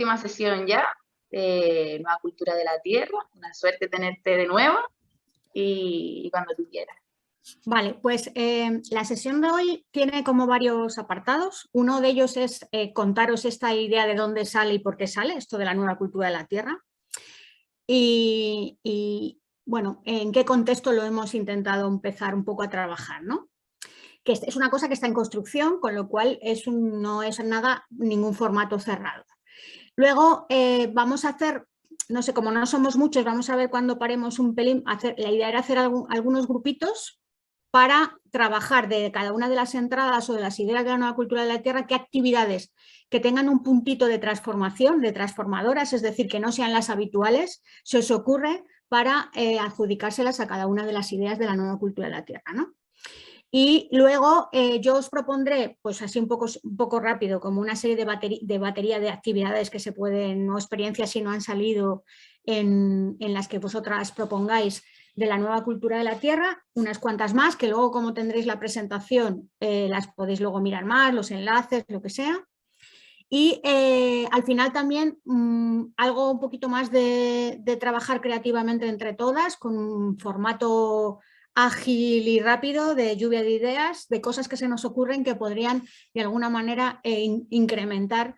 última sesión ya, Nueva Cultura de la Tierra. Una suerte tenerte de nuevo y cuando tú quieras. Vale, pues la sesión de hoy tiene como varios apartados. Uno de ellos es contaros esta idea de dónde sale y por qué sale, esto de la nueva cultura de la Tierra. Y bueno, en qué contexto lo hemos intentado empezar un poco a trabajar, ¿no? Que es una cosa que está en construcción, con lo cual no es nada, ningún formato cerrado. Luego vamos a hacer, no sé, como no somos muchos, vamos a ver cuando paremos un pelín, la idea era hacer algunos grupitos para trabajar de cada una de las entradas o de las ideas de la nueva cultura de la Tierra, qué actividades que tengan un puntito de transformación, de transformadoras, es decir, que no sean las habituales, se os ocurre para adjudicárselas a cada una de las ideas de la nueva cultura de la Tierra, ¿no? Y luego yo os propondré, pues así un poco rápido, como una serie de batería de actividades que se pueden, no experiencias, sino han salido en las que vosotras propongáis de la nueva cultura de la Tierra, unas cuantas más, que luego como tendréis la presentación, las podéis luego mirar más, los enlaces, lo que sea. Y al final también algo un poquito más de trabajar creativamente entre todas, con un formato ágil y rápido de lluvia de ideas, de cosas que se nos ocurren que podrían de alguna manera incrementar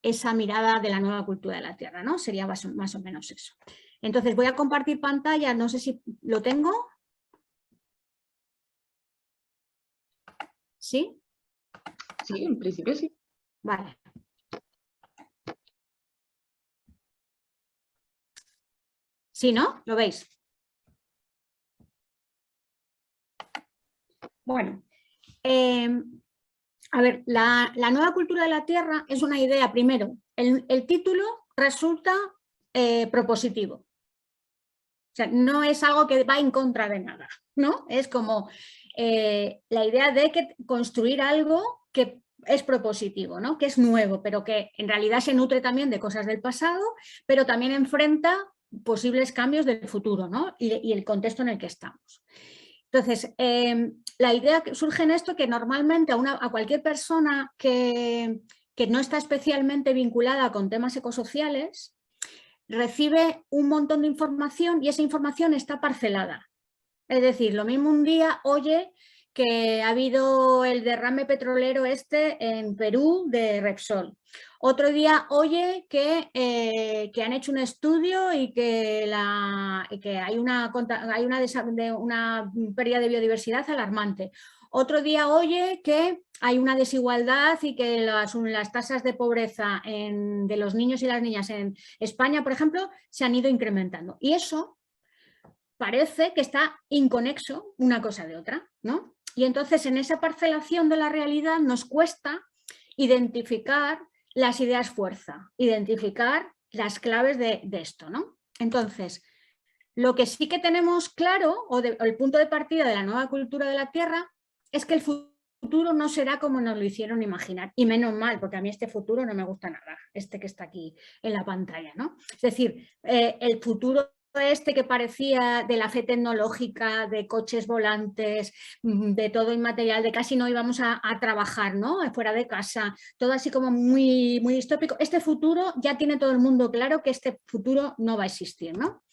esa mirada de la nueva cultura de la Tierra, ¿no? Sería más o menos eso. Entonces voy a compartir pantalla, no sé si lo tengo. ¿Sí? Sí, en principio sí. Vale. ¿Sí, no? ¿Lo veis? Bueno, a ver, la nueva cultura de la Tierra es una idea, primero, el título resulta propositivo. O sea, no es algo que va en contra de nada, ¿no? Es como la idea de que construir algo que es propositivo, ¿no? Que es nuevo, pero que en realidad se nutre también de cosas del pasado, pero también enfrenta posibles cambios del futuro, ¿no? Y el contexto en el que estamos. Entonces, la idea que surge en esto que normalmente a cualquier persona que no está especialmente vinculada con temas ecosociales, recibe un montón de información y esa información está parcelada. Es decir, lo mismo un día oye que ha habido el derrame petrolero en Perú de Repsol. Otro día oye que han hecho un estudio y que hay una pérdida de biodiversidad alarmante. Otro día oye que hay una desigualdad y que las tasas de pobreza de los niños y las niñas en España, por ejemplo, se han ido incrementando. Y eso parece que está inconexo una cosa de otra, ¿no? Y entonces en esa parcelación de la realidad nos cuesta identificar las ideas fuerza, identificar las claves de esto, ¿no? Entonces, lo que sí que tenemos claro, o el punto de partida de la nueva cultura de la Tierra, es que el futuro no será como nos lo hicieron imaginar. Y menos mal, porque a mí este futuro no me gusta nada, este que está aquí en la pantalla, ¿no? Es decir, el futuro que parecía de la fe tecnológica, de coches volantes, de todo inmaterial, de casi no íbamos a trabajar, ¿no? Fuera de casa, todo así como muy, muy distópico. Este futuro ya tiene todo el mundo claro que este futuro no va a existir, ¿no?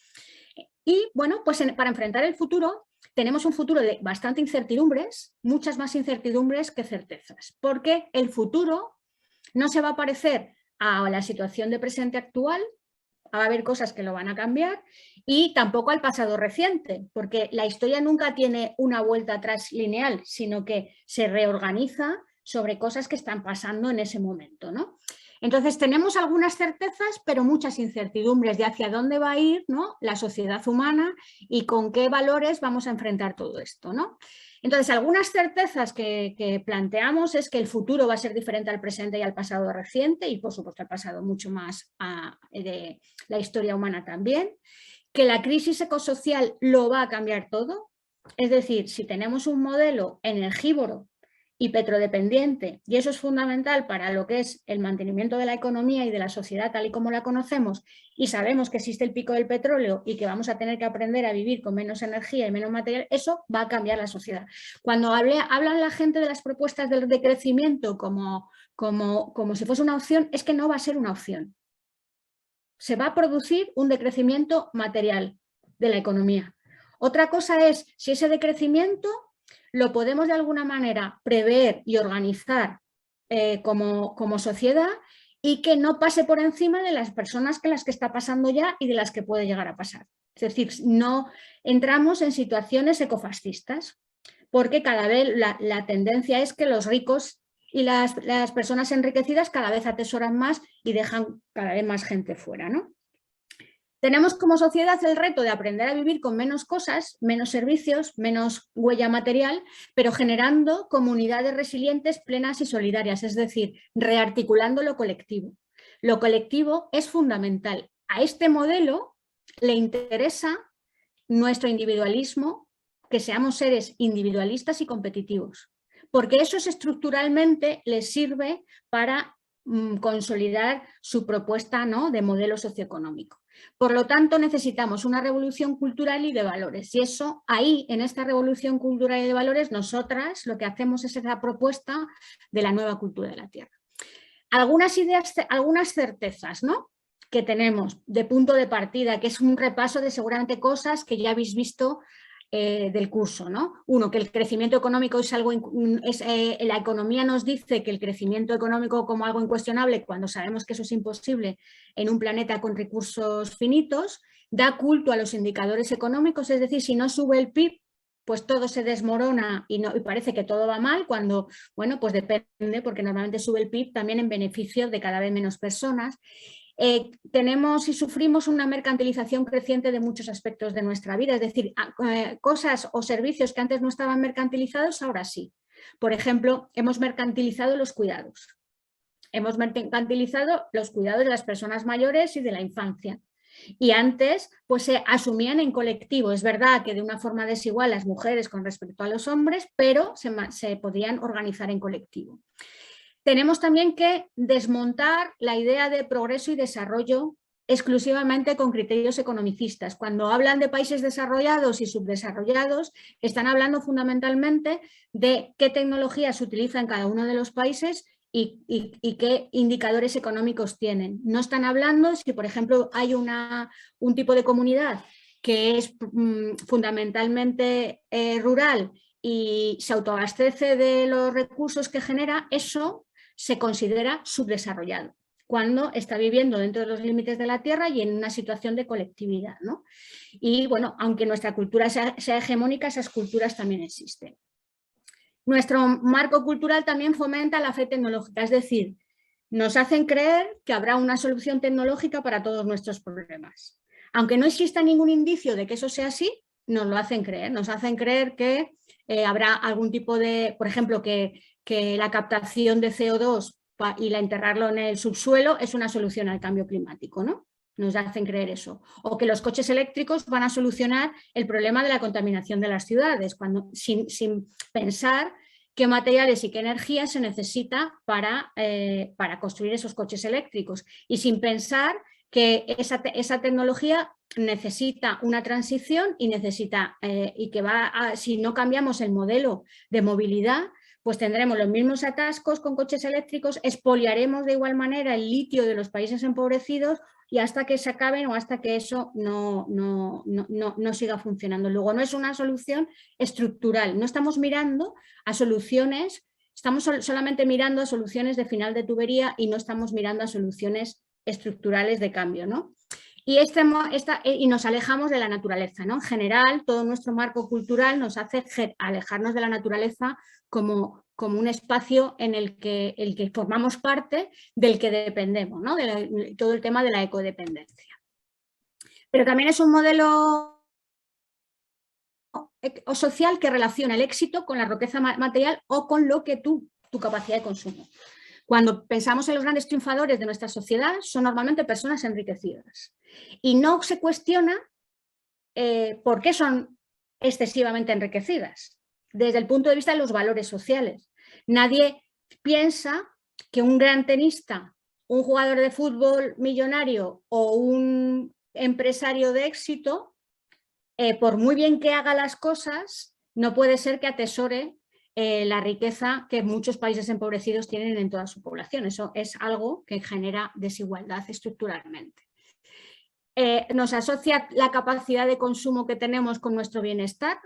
Y bueno, pues para enfrentar el futuro tenemos un futuro de bastante incertidumbres, muchas más incertidumbres que certezas, porque el futuro no se va a parecer a la situación de presente actual, va a haber cosas que lo van a cambiar, y tampoco al pasado reciente, porque la historia nunca tiene una vuelta atrás lineal, sino que se reorganiza sobre cosas que están pasando en ese momento, ¿no? Entonces tenemos algunas certezas, pero muchas incertidumbres de hacia dónde va a ir, ¿no?, la sociedad humana y con qué valores vamos a enfrentar todo esto, ¿no? Entonces, algunas certezas que planteamos es que el futuro va a ser diferente al presente y al pasado reciente y, por supuesto, al pasado mucho más de la historia humana también, que la crisis ecosocial lo va a cambiar todo. Es decir, si tenemos un modelo energívoro y petrodependiente, y eso es fundamental para lo que es el mantenimiento de la economía y de la sociedad tal y como la conocemos, y sabemos que existe el pico del petróleo y que vamos a tener que aprender a vivir con menos energía y menos material, eso va a cambiar la sociedad. Cuando hablan la gente de las propuestas de crecimiento como si fuese una opción, es que no va a ser una opción. se va a producir un decrecimiento material de la economía. Otra cosa es si ese decrecimiento lo podemos de alguna manera prever y organizar como sociedad y que no pase por encima de las personas que las que está pasando ya y de las que puede llegar a pasar. Es decir, no entramos en situaciones ecofascistas, porque cada vez la tendencia es que los ricos y las personas enriquecidas cada vez atesoran más y dejan cada vez más gente fuera, ¿no? Tenemos como sociedad el reto de aprender a vivir con menos cosas, menos servicios, menos huella material, pero generando comunidades resilientes, plenas y solidarias, es decir, rearticulando lo colectivo. Lo colectivo es fundamental. A este modelo le interesa nuestro individualismo, que seamos seres individualistas y competitivos, porque eso estructuralmente les sirve para consolidar su propuesta, ¿no?, de modelo socioeconómico. Por lo tanto, necesitamos una revolución cultural y de valores. Y eso, ahí, en esta revolución cultural y de valores, nosotras lo que hacemos es esa propuesta de la nueva cultura de la tierra. Algunas ideas, algunas certezas, ¿no?, que tenemos de punto de partida, que es un repaso de seguramente cosas que ya habéis visto del curso, ¿no? Uno, que el crecimiento económico es algo, la economía nos dice que el crecimiento económico como algo incuestionable, cuando sabemos que eso es imposible en un planeta con recursos finitos, da culto a los indicadores económicos, es decir, si no sube el PIB, pues todo se desmorona y parece que todo va mal, cuando, bueno, pues depende, porque normalmente sube el PIB también en beneficio de cada vez menos personas. Tenemos y sufrimos una mercantilización creciente de muchos aspectos de nuestra vida, es decir, cosas o servicios que antes no estaban mercantilizados, ahora sí. Por ejemplo, hemos mercantilizado los cuidados. Hemos mercantilizado los cuidados de las personas mayores y de la infancia. Y antes pues se asumían en colectivo. Es verdad que de una forma desigual las mujeres con respecto a los hombres, pero se podían organizar en colectivo. Tenemos también que desmontar la idea de progreso y desarrollo exclusivamente con criterios economicistas. Cuando hablan de países desarrollados y subdesarrollados, están hablando fundamentalmente de qué tecnologías se utilizan en cada uno de los países y qué indicadores económicos tienen. No están hablando si, por ejemplo, hay un tipo de comunidad que es fundamentalmente rural y se autoabastece de los recursos que genera, eso se considera subdesarrollado, cuando está viviendo dentro de los límites de la tierra y en una situación de colectividad, ¿no? Y bueno, aunque nuestra cultura sea hegemónica, esas culturas también existen. Nuestro marco cultural también fomenta la fe tecnológica, es decir, nos hacen creer que habrá una solución tecnológica para todos nuestros problemas. Aunque no exista ningún indicio de que eso sea así, nos lo hacen creer. Nos hacen creer que habrá algún tipo de, por ejemplo, que la captación de CO2 y enterrarlo en el subsuelo es una solución al cambio climático, ¿no? Nos hacen creer eso. O que los coches eléctricos van a solucionar el problema de la contaminación de las ciudades, sin pensar qué materiales y qué energía se necesita para construir esos coches eléctricos. Y sin pensar que esa tecnología necesita una transición y necesita si no cambiamos el modelo de movilidad, pues tendremos los mismos atascos con coches eléctricos, expoliaremos de igual manera el litio de los países empobrecidos y hasta que se acaben o hasta que eso no siga funcionando. Luego no es una solución estructural, no estamos mirando a soluciones, estamos solamente mirando a soluciones de final de tubería y no estamos mirando a soluciones estructurales de cambio, ¿no? Y nos alejamos de la naturaleza, ¿no? En general, todo nuestro marco cultural nos hace alejarnos de la naturaleza como un espacio en el que formamos parte, del que dependemos, ¿no? Todo el tema de la ecodependencia. Pero también es un modelo social que relaciona el éxito con la riqueza material o con lo que tu capacidad de consumo. Cuando pensamos en los grandes triunfadores de nuestra sociedad, son normalmente personas enriquecidas. Y no se cuestiona por qué son excesivamente enriquecidas, desde el punto de vista de los valores sociales. Nadie piensa que un gran tenista, un jugador de fútbol millonario o un empresario de éxito, por muy bien que haga las cosas, no puede ser que atesore la riqueza que muchos países empobrecidos tienen en toda su población. Eso es algo que genera desigualdad estructuralmente. Nos asocia la capacidad de consumo que tenemos con nuestro bienestar.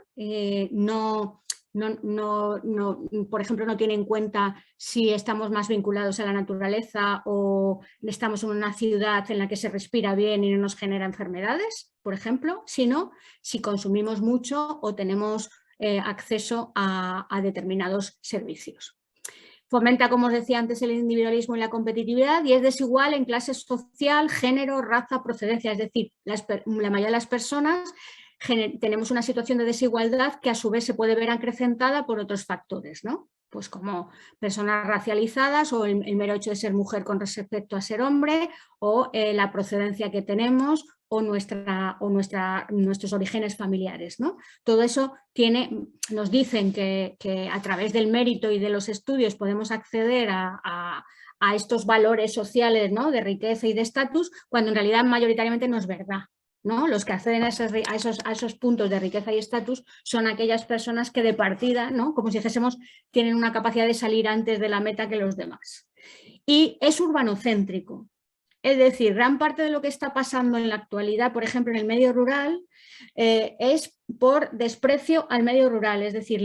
Por ejemplo, no tiene en cuenta si estamos más vinculados a la naturaleza o estamos en una ciudad en la que se respira bien y no nos genera enfermedades, por ejemplo, sino si consumimos mucho o tenemos acceso a determinados servicios. Fomenta, como os decía antes, el individualismo y la competitividad y es desigual en clase social, género, raza, procedencia. Es decir, la mayoría de las personas tenemos una situación de desigualdad que a su vez se puede ver acrecentada por otros factores, ¿no? Pues como personas racializadas o el mero hecho de ser mujer con respecto a ser hombre o la procedencia que tenemos o nuestros orígenes familiares, ¿no? Todo eso nos dicen que a través del mérito y de los estudios podemos acceder a estos valores sociales, ¿no? De riqueza y de estatus, cuando en realidad mayoritariamente no es verdad, ¿no? Los que acceden a esos puntos de riqueza y estatus son aquellas personas que de partida, ¿no? Como si dijésemos, tienen una capacidad de salir antes de la meta que los demás. Y es urbanocéntrico. Es decir, gran parte de lo que está pasando en la actualidad, por ejemplo, en el medio rural, es por desprecio al medio rural. Es decir,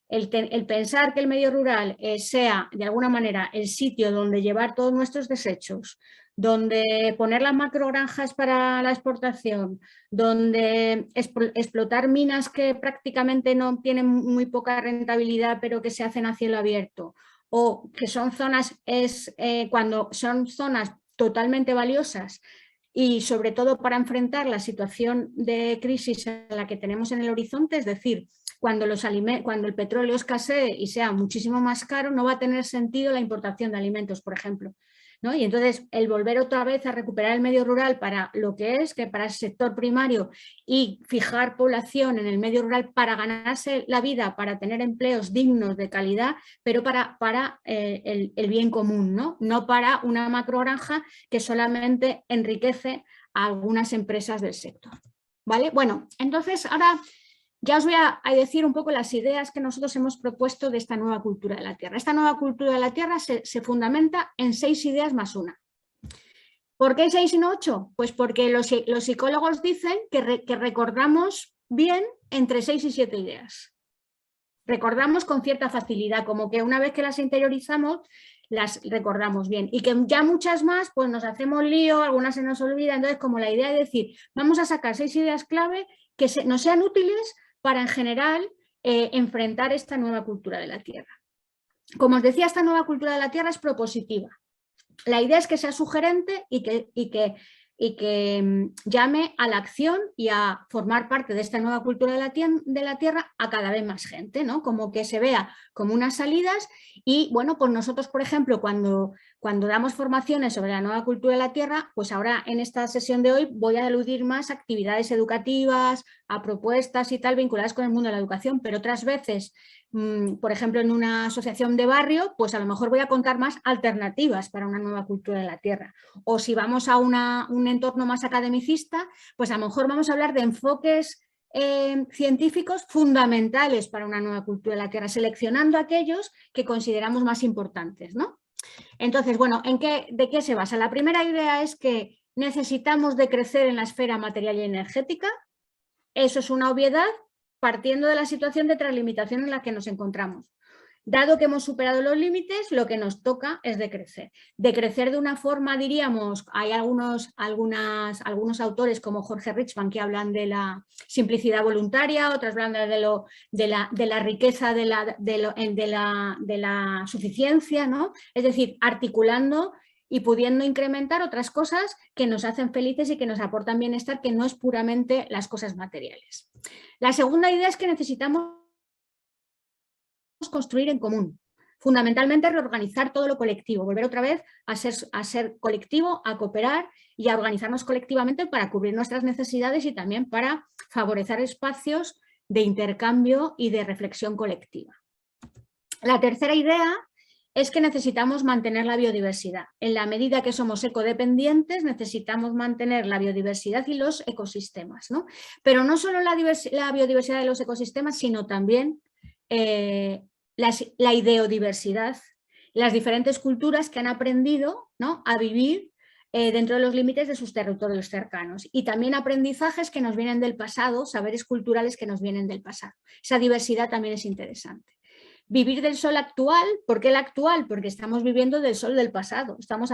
el pensar que el medio rural sea, de alguna manera, el sitio donde llevar todos nuestros desechos, donde poner las macrogranjas para la exportación, donde explotar minas que prácticamente no tienen muy poca rentabilidad, pero que se hacen a cielo abierto, o que son zonas, cuando son zonas totalmente valiosas y sobre todo para enfrentar la situación de crisis en la que tenemos en el horizonte, es decir, cuando el petróleo escasee y sea muchísimo más caro, no va a tener sentido la importación de alimentos, por ejemplo, ¿no? Y entonces el volver otra vez a recuperar el medio rural para lo que es, que para el sector primario y fijar población en el medio rural para ganarse la vida, para tener empleos dignos de calidad, pero para el bien común, ¿no? No para una macrogranja que solamente enriquece a algunas empresas del sector. ¿Vale? Bueno, entonces ahora ya os voy a decir un poco las ideas que nosotros hemos propuesto de esta nueva cultura de la tierra. Esta nueva cultura de la tierra se fundamenta en 6 ideas más una. ¿Por qué 6 y no 8? Pues porque los psicólogos dicen que recordamos bien entre 6 y 7 ideas. Recordamos con cierta facilidad, como que una vez que las interiorizamos, las recordamos bien. Y que ya muchas más, pues nos hacemos lío, algunas se nos olvidan. Entonces, como la idea de decir, vamos a sacar 6 ideas clave que nos sean útiles para, en general, enfrentar esta nueva cultura de la tierra. Como os decía, esta nueva cultura de la tierra es propositiva. La idea es que sea sugerente y que llame a la acción y a formar parte de esta nueva cultura de la tierra a cada vez más gente, ¿no? Como que se vea como unas salidas y, bueno, pues nosotros, por ejemplo, cuando damos formaciones sobre la nueva cultura de la tierra, pues ahora en esta sesión de hoy voy a aludir más a actividades educativas, a propuestas y tal vinculadas con el mundo de la educación, pero otras veces, por ejemplo, en una asociación de barrio, pues a lo mejor voy a contar más alternativas para una nueva cultura de la tierra. O si vamos a un entorno más academicista, pues a lo mejor vamos a hablar de enfoques científicos fundamentales para una nueva cultura de la tierra, seleccionando aquellos que consideramos más importantes, ¿no? Entonces, bueno, ¿de qué se basa? La primera idea es que necesitamos decrecer en la esfera material y energética. Eso es una obviedad partiendo de la situación de translimitación en la que nos encontramos. Dado que hemos superado los límites, lo que nos toca es decrecer. Decrecer de una forma, diríamos, hay algunos autores como Jorge Richman que hablan de la simplicidad voluntaria, otros hablan de la riqueza de la suficiencia, ¿no? Es decir, articulando y pudiendo incrementar otras cosas que nos hacen felices y que nos aportan bienestar, que no es puramente las cosas materiales. La segunda idea es que necesitamos construir en común, fundamentalmente reorganizar todo lo colectivo, volver otra vez a ser colectivo, a cooperar y a organizarnos colectivamente para cubrir nuestras necesidades y también para favorecer espacios de intercambio y de reflexión colectiva. La tercera idea es que necesitamos mantener la biodiversidad. En la medida que somos ecodependientes, necesitamos mantener la biodiversidad y los ecosistemas, ¿no? Pero no solo la biodiversidad de los ecosistemas, sino también la ideodiversidad, las diferentes culturas que han aprendido, ¿no?, a vivir dentro de los límites de sus territorios cercanos. Y también aprendizajes que nos vienen del pasado, saberes culturales que nos vienen del pasado. Esa diversidad también es interesante. Vivir del sol actual, ¿por qué el actual? Porque estamos viviendo del sol del pasado, estamos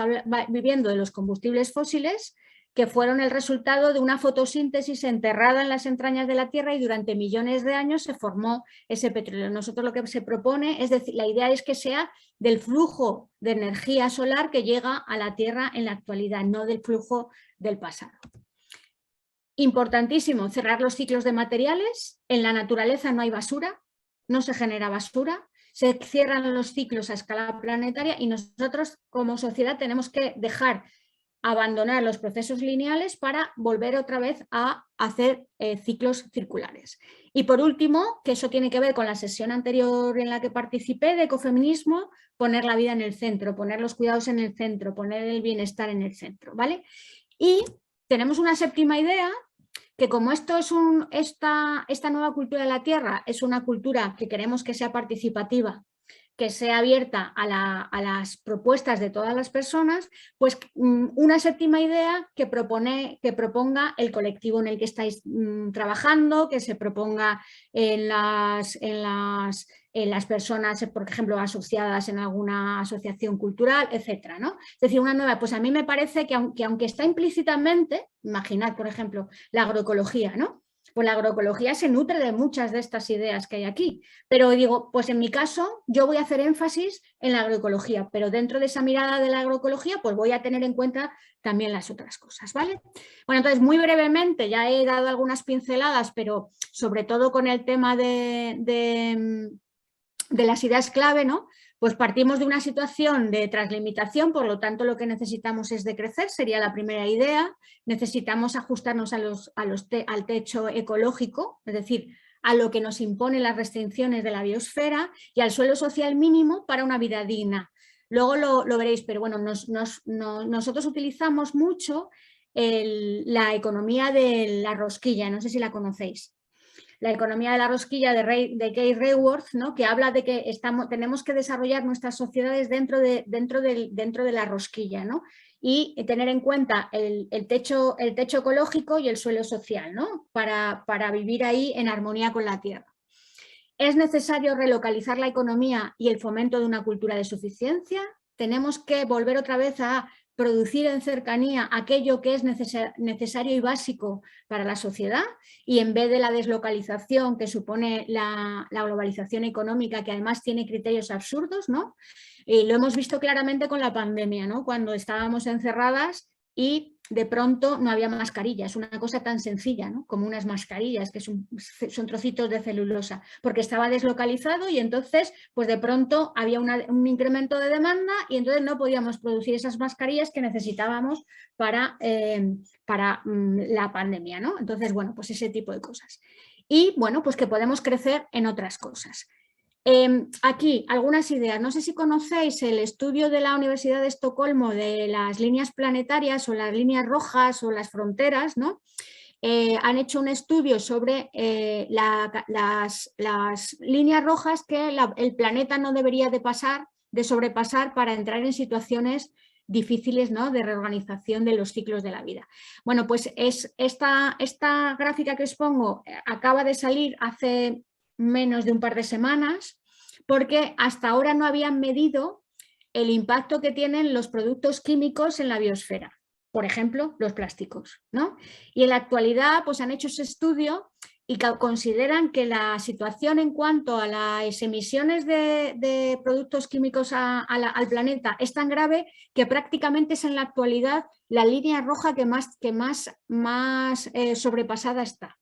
viviendo de los combustibles fósiles que fueron el resultado de una fotosíntesis enterrada en las entrañas de la Tierra y durante millones de años se formó ese petróleo. Nosotros lo que se propone, es decir, la idea es que sea del flujo de energía solar que llega a la Tierra en la actualidad, no del flujo del pasado. Importantísimo, cerrar los ciclos de materiales. En la naturaleza no hay basura, no se genera basura, se cierran los ciclos a escala planetaria y nosotros como sociedad tenemos que abandonar los procesos lineales para volver otra vez a hacer ciclos circulares. Y por último, que eso tiene que ver con la sesión anterior en la que participé de ecofeminismo, poner la vida en el centro, poner los cuidados en el centro, poner el bienestar en el centro, ¿vale? Y tenemos una séptima idea, que como esto es esta nueva cultura de la tierra es una cultura que queremos que sea participativa, que sea abierta a las propuestas de todas las personas, pues una séptima idea que proponga el colectivo en el que estáis trabajando, que se proponga en las personas, por ejemplo, asociadas en alguna asociación cultural, etcétera, ¿no? Es decir, una nueva, pues a mí me parece que aunque está implícitamente, imaginad, por ejemplo, la agroecología, ¿no? Pues la agroecología se nutre de muchas de estas ideas que hay aquí, pero digo, pues en mi caso yo voy a hacer énfasis en la agroecología, pero dentro de esa mirada de la agroecología pues voy a tener en cuenta también las otras cosas, ¿vale? Bueno, entonces muy brevemente, ya he dado algunas pinceladas, pero sobre todo con el tema de las ideas clave, ¿no? Pues partimos de una situación de translimitación, por lo tanto lo que necesitamos es decrecer, sería la primera idea. Necesitamos ajustarnos al techo ecológico, es decir, a lo que nos imponen las restricciones de la biosfera y al suelo social mínimo para una vida digna. Luego lo veréis, pero bueno, nosotros utilizamos mucho la economía de la rosquilla, no sé si la conocéis. La economía de la rosquilla de Kate Raworth, ¿no? Que habla de que tenemos que desarrollar nuestras sociedades dentro de la rosquilla, ¿no? Y tener en cuenta el techo ecológico y el suelo social, ¿no? Para vivir ahí en armonía con la tierra. ¿Es necesario relocalizar la economía y el fomento de una cultura de suficiencia? Tenemos que volver otra vez a producir en cercanía aquello que es necesario y básico para la sociedad y en vez de la deslocalización que supone la globalización económica, que además tiene criterios absurdos, ¿no? Lo hemos visto claramente con la pandemia, ¿no? Cuando estábamos encerradas y de pronto no había mascarillas, una cosa tan sencilla, ¿no? Como unas mascarillas que son trocitos de celulosa, porque estaba deslocalizado y entonces pues de pronto había un incremento de demanda y entonces no podíamos producir esas mascarillas que necesitábamos para la pandemia, ¿no? Entonces, bueno, pues ese tipo de cosas. Y bueno, pues que podemos crecer en otras cosas. Aquí algunas ideas. No sé si conocéis el estudio de la Universidad de Estocolmo de las líneas planetarias o las líneas rojas o las fronteras, ¿no? Han hecho un estudio sobre las líneas rojas que el planeta no debería de sobrepasar para entrar en situaciones difíciles, ¿no? De reorganización de los ciclos de la vida. Bueno, pues esta gráfica que os pongo acaba de salir hace menos de un par de semanas, porque hasta ahora no habían medido el impacto que tienen los productos químicos en la biosfera, por ejemplo, los plásticos, ¿no? Y en la actualidad pues han hecho ese estudio y consideran que la situación en cuanto a las emisiones de productos químicos al planeta es tan grave que prácticamente es en la actualidad la línea roja que más sobrepasada está.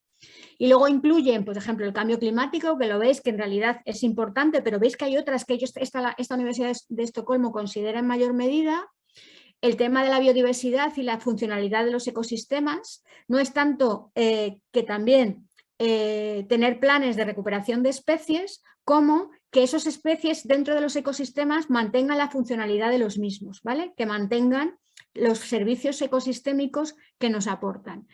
Y luego incluyen, por ejemplo, el cambio climático, que lo veis que en realidad es importante, pero veis que hay otras que esta Universidad de Estocolmo considera en mayor medida. El tema de la biodiversidad y la funcionalidad de los ecosistemas no es tanto que también tener planes de recuperación de especies, como que esas especies dentro de los ecosistemas mantengan la funcionalidad de los mismos, ¿vale? Que mantengan los servicios ecosistémicos que nos aportan.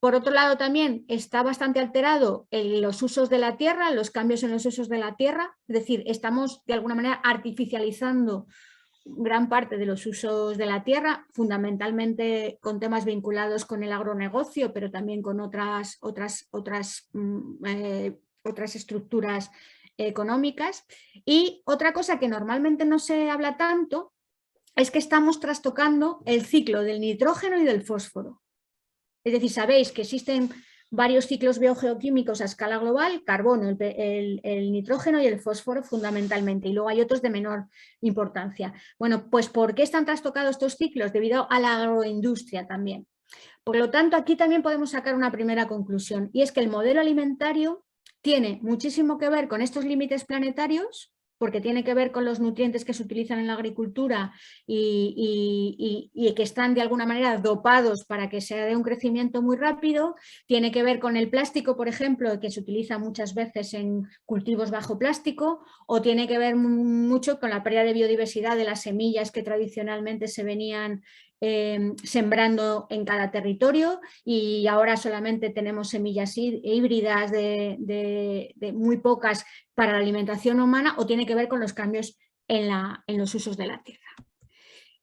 Por otro lado, también está bastante alterado los usos de la tierra, los cambios en los usos de la tierra, es decir, estamos de alguna manera artificializando gran parte de los usos de la tierra, fundamentalmente con temas vinculados con el agronegocio, pero también con otras estructuras económicas. Y otra cosa que normalmente no se habla tanto es que estamos trastocando el ciclo del nitrógeno y del fósforo. Es decir, sabéis que existen varios ciclos biogeoquímicos a escala global: carbono, el nitrógeno y el fósforo fundamentalmente, y luego hay otros de menor importancia. Bueno, pues ¿por qué están trastocados estos ciclos? Debido a la agroindustria también. Por lo tanto, aquí también podemos sacar una primera conclusión, y es que el modelo alimentario tiene muchísimo que ver con estos límites planetarios, porque tiene que ver con los nutrientes que se utilizan en la agricultura y que están de alguna manera dopados para que se dé un crecimiento muy rápido. Tiene que ver con el plástico, por ejemplo, que se utiliza muchas veces en cultivos bajo plástico, o tiene que ver mucho con la pérdida de biodiversidad de las semillas que tradicionalmente se venían sembrando en cada territorio, y ahora solamente tenemos semillas híbridas de muy pocas para la alimentación humana, o tiene que ver con los cambios en los usos de la tierra.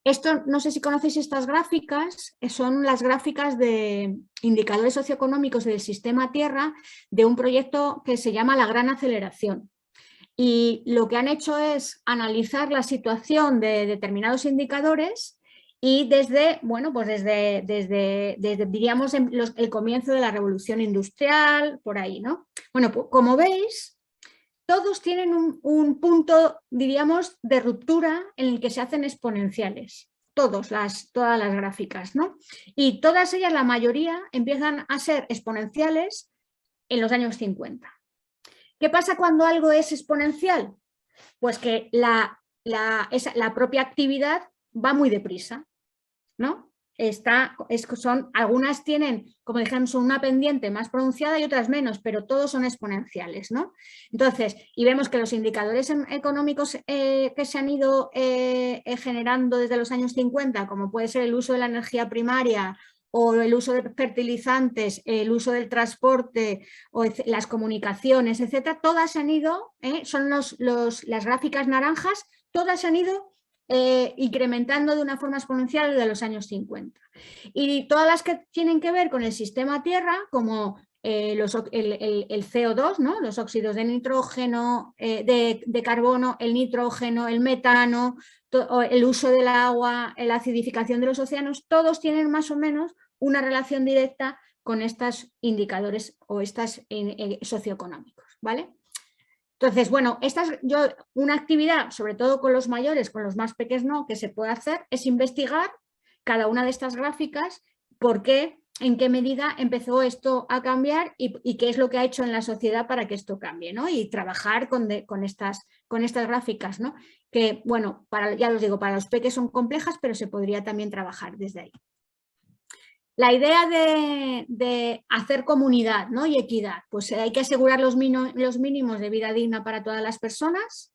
Esto, no sé si conocéis estas gráficas, son las gráficas de indicadores socioeconómicos del sistema Tierra de un proyecto que se llama La Gran Aceleración. Y lo que han hecho es analizar la situación de determinados indicadores y desde, bueno, pues desde diríamos, el comienzo de la revolución industrial, por ahí, ¿no? Bueno, pues como veis, todos tienen un punto, diríamos, de ruptura en el que se hacen exponenciales. Todas las gráficas, ¿no? Y todas ellas, la mayoría, empiezan a ser exponenciales en los años 50. ¿Qué pasa cuando algo es exponencial? Pues que la propia actividad va muy deprisa, ¿no? Algunas tienen, como dijimos, una pendiente más pronunciada y otras menos, pero todos son exponenciales, ¿no? Entonces, y vemos que los indicadores económicos que se han ido generando desde los años 50, como puede ser el uso de la energía primaria o el uso de fertilizantes, el uso del transporte o las comunicaciones, etcétera, todas han ido, son las gráficas naranjas, todas se han ido incrementando de una forma exponencial desde los años 50. Y todas las que tienen que ver con el sistema Tierra, como el CO2, ¿no? Los óxidos de nitrógeno, de carbono, el nitrógeno, el metano, el uso del agua, la acidificación de los océanos, todos tienen más o menos una relación directa con estos indicadores o estos socioeconómicos, ¿vale? Entonces, bueno, una actividad, sobre todo con los mayores, con los más pequeños no, que se puede hacer es investigar cada una de estas gráficas, por qué, en qué medida empezó esto a cambiar y qué es lo que ha hecho en la sociedad para que esto cambie, ¿no? Y trabajar con estas gráficas, ¿no? Que, bueno, ya os digo, para los pequeños son complejas, pero se podría también trabajar desde ahí. La idea de hacer comunidad, ¿no? Y equidad, pues hay que asegurar los mínimos de vida digna para todas las personas.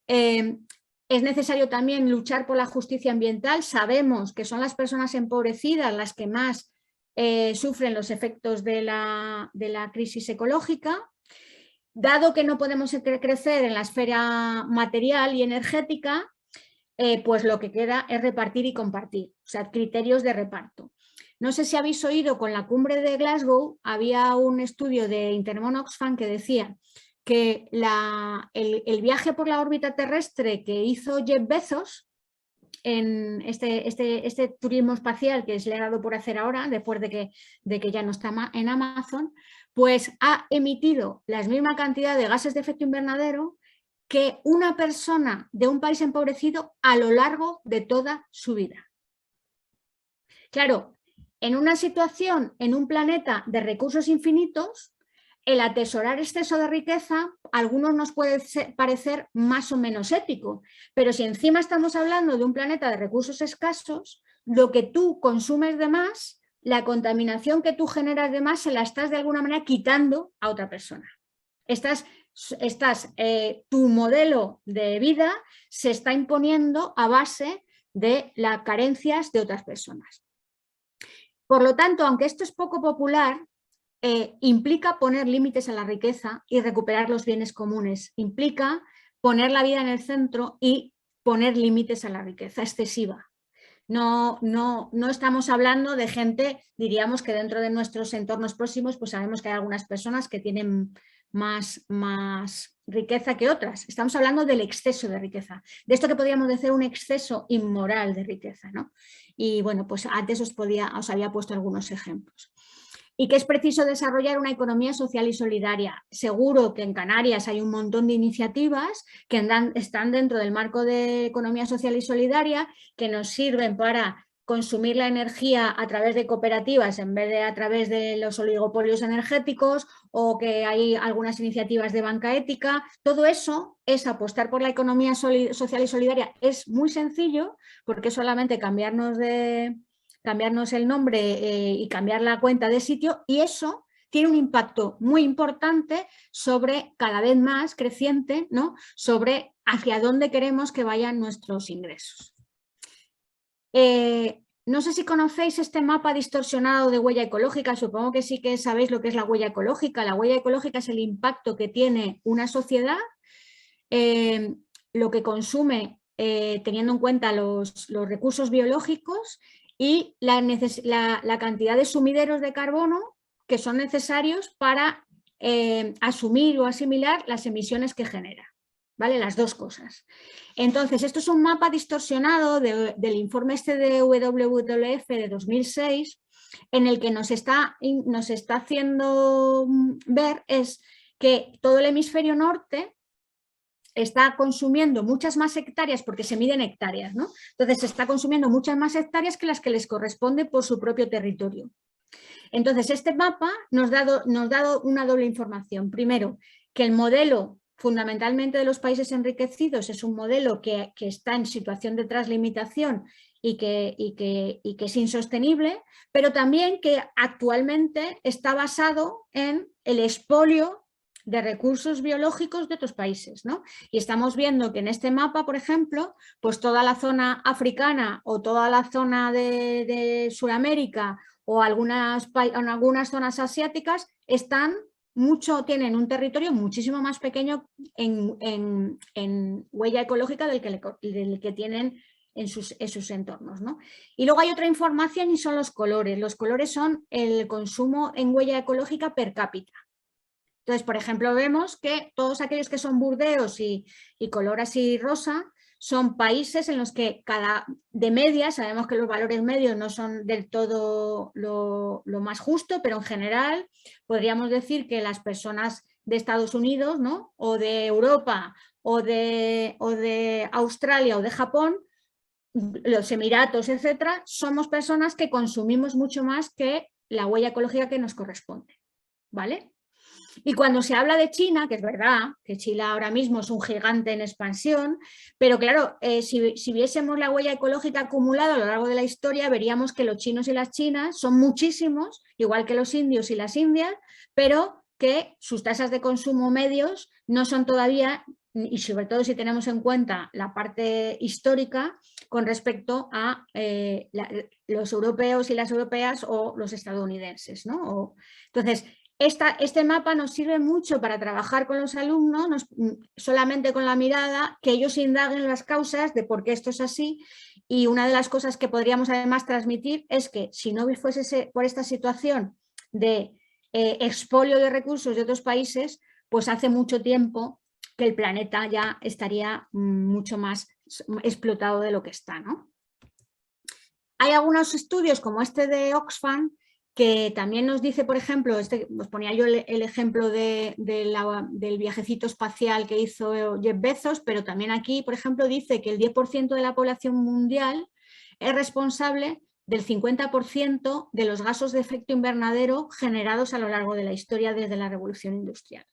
Es necesario también luchar por la justicia ambiental. Sabemos que son las personas empobrecidas las que más sufren los efectos de la crisis ecológica. Dado que no podemos crecer en la esfera material y energética, pues lo que queda es repartir y compartir, o sea, criterios de reparto. No sé si habéis oído, con la cumbre de Glasgow había un estudio de Intermon Oxfam que decía que el viaje por la órbita terrestre que hizo Jeff Bezos en este turismo espacial que le ha dado por hacer ahora, después de que ya no está en Amazon, pues ha emitido la misma cantidad de gases de efecto invernadero que una persona de un país empobrecido a lo largo de toda su vida. Claro, en una situación, en un planeta de recursos infinitos, el atesorar exceso de riqueza a algunos nos puede parecer más o menos ético, pero si encima estamos hablando de un planeta de recursos escasos, lo que tú consumes de más, la contaminación que tú generas de más, se la estás de alguna manera quitando a otra persona. Tu modelo de vida se está imponiendo a base de las carencias de otras personas. Por lo tanto, aunque esto es poco popular, implica poner límites a la riqueza y recuperar los bienes comunes. Implica poner la vida en el centro y poner límites a la riqueza excesiva. No estamos hablando de gente, diríamos que dentro de nuestros entornos próximos, pues sabemos que hay algunas personas que tienen más riqueza que otras. Estamos hablando del exceso de riqueza, de esto que podríamos decir un exceso inmoral de riqueza, ¿no? Y bueno, pues antes os había puesto algunos ejemplos. Y que es preciso desarrollar una economía social y solidaria. Seguro que en Canarias hay un montón de iniciativas que están dentro del marco de economía social y solidaria, que nos sirven para consumir la energía a través de cooperativas en vez de a través de los oligopolios energéticos, o que hay algunas iniciativas de banca ética. Todo eso es apostar por la economía social y solidaria. Es muy sencillo, porque es solamente cambiarnos el nombre y cambiar la cuenta de sitio, y eso tiene un impacto muy importante sobre, cada vez más creciente, ¿no?, sobre hacia dónde queremos que vayan nuestros ingresos. No sé si conocéis este mapa distorsionado de huella ecológica, supongo que sí que sabéis lo que es la huella ecológica. La huella ecológica es el impacto que tiene una sociedad, lo que consume teniendo en cuenta los recursos biológicos y la cantidad de sumideros de carbono que son necesarios para asumir o asimilar las emisiones que genera, ¿vale? Las dos cosas. Entonces, esto es un mapa distorsionado del informe este de WWF de 2006, en el que nos está haciendo ver es que todo el hemisferio norte está consumiendo muchas más hectáreas, porque se miden hectáreas, ¿no? Entonces se está consumiendo muchas más hectáreas que las que les corresponde por su propio territorio. Entonces este mapa nos ha dado una doble información. Primero, que el modelo fundamentalmente de los países enriquecidos es un modelo que está en situación de translimitación y que es insostenible, pero también que actualmente está basado en el expolio de recursos biológicos de otros países, ¿no? Y estamos viendo que en este mapa, por ejemplo, pues toda la zona africana o toda la zona de Sudamérica o en algunas zonas asiáticas tienen un territorio muchísimo más pequeño en huella ecológica del que tienen en sus entornos, ¿no? Y luego hay otra información y son los colores. Los colores son el consumo en huella ecológica per cápita. Entonces, por ejemplo, vemos que todos aquellos que son Burdeos y color así rosa son países en los que de media, sabemos que los valores medios no son del todo lo más justo, pero en general podríamos decir que las personas de Estados Unidos, ¿no?, o de Europa o de Australia o de Japón, los Emiratos, etcétera, somos personas que consumimos mucho más que la huella ecológica que nos corresponde, ¿vale? Y cuando se habla de China, que es verdad que China ahora mismo es un gigante en expansión, pero claro, si viésemos la huella ecológica acumulada a lo largo de la historia, veríamos que los chinos y las chinas son muchísimos, igual que los indios y las indias, pero que sus tasas de consumo medios no son todavía, y sobre todo si tenemos en cuenta la parte histórica con respecto a los europeos y las europeas o los estadounidenses, ¿no? Entonces, este mapa nos sirve mucho para trabajar con los alumnos, solamente con la mirada, que ellos indaguen las causas de por qué esto es así, y una de las cosas que podríamos además transmitir es que si no fuese por esta situación de expolio de recursos de otros países, pues hace mucho tiempo que el planeta ya estaría mucho más explotado de lo que está, ¿no? Hay algunos estudios como este de Oxfam que también nos dice, por ejemplo, os ponía yo el ejemplo del viajecito espacial que hizo Jeff Bezos, pero también aquí, por ejemplo, dice que el 10% de la población mundial es responsable del 50% de los gases de efecto invernadero generados a lo largo de la historia desde la revolución industrial.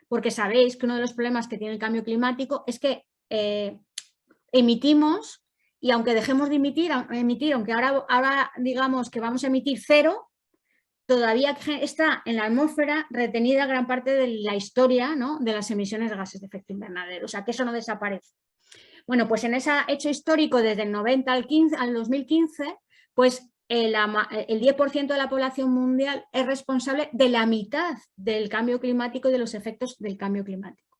Porque sabéis que uno de los problemas que tiene el cambio climático es que emitimos. Y aunque dejemos de emitir, aunque ahora digamos que vamos a emitir cero, todavía está en la atmósfera retenida gran parte de la historia, ¿no?, de las emisiones de gases de efecto invernadero. O sea, que eso no desaparece. Bueno, pues en ese hecho histórico, desde el 90 al 2015, pues el 10% de la población mundial es responsable de la mitad del cambio climático y de los efectos del cambio climático.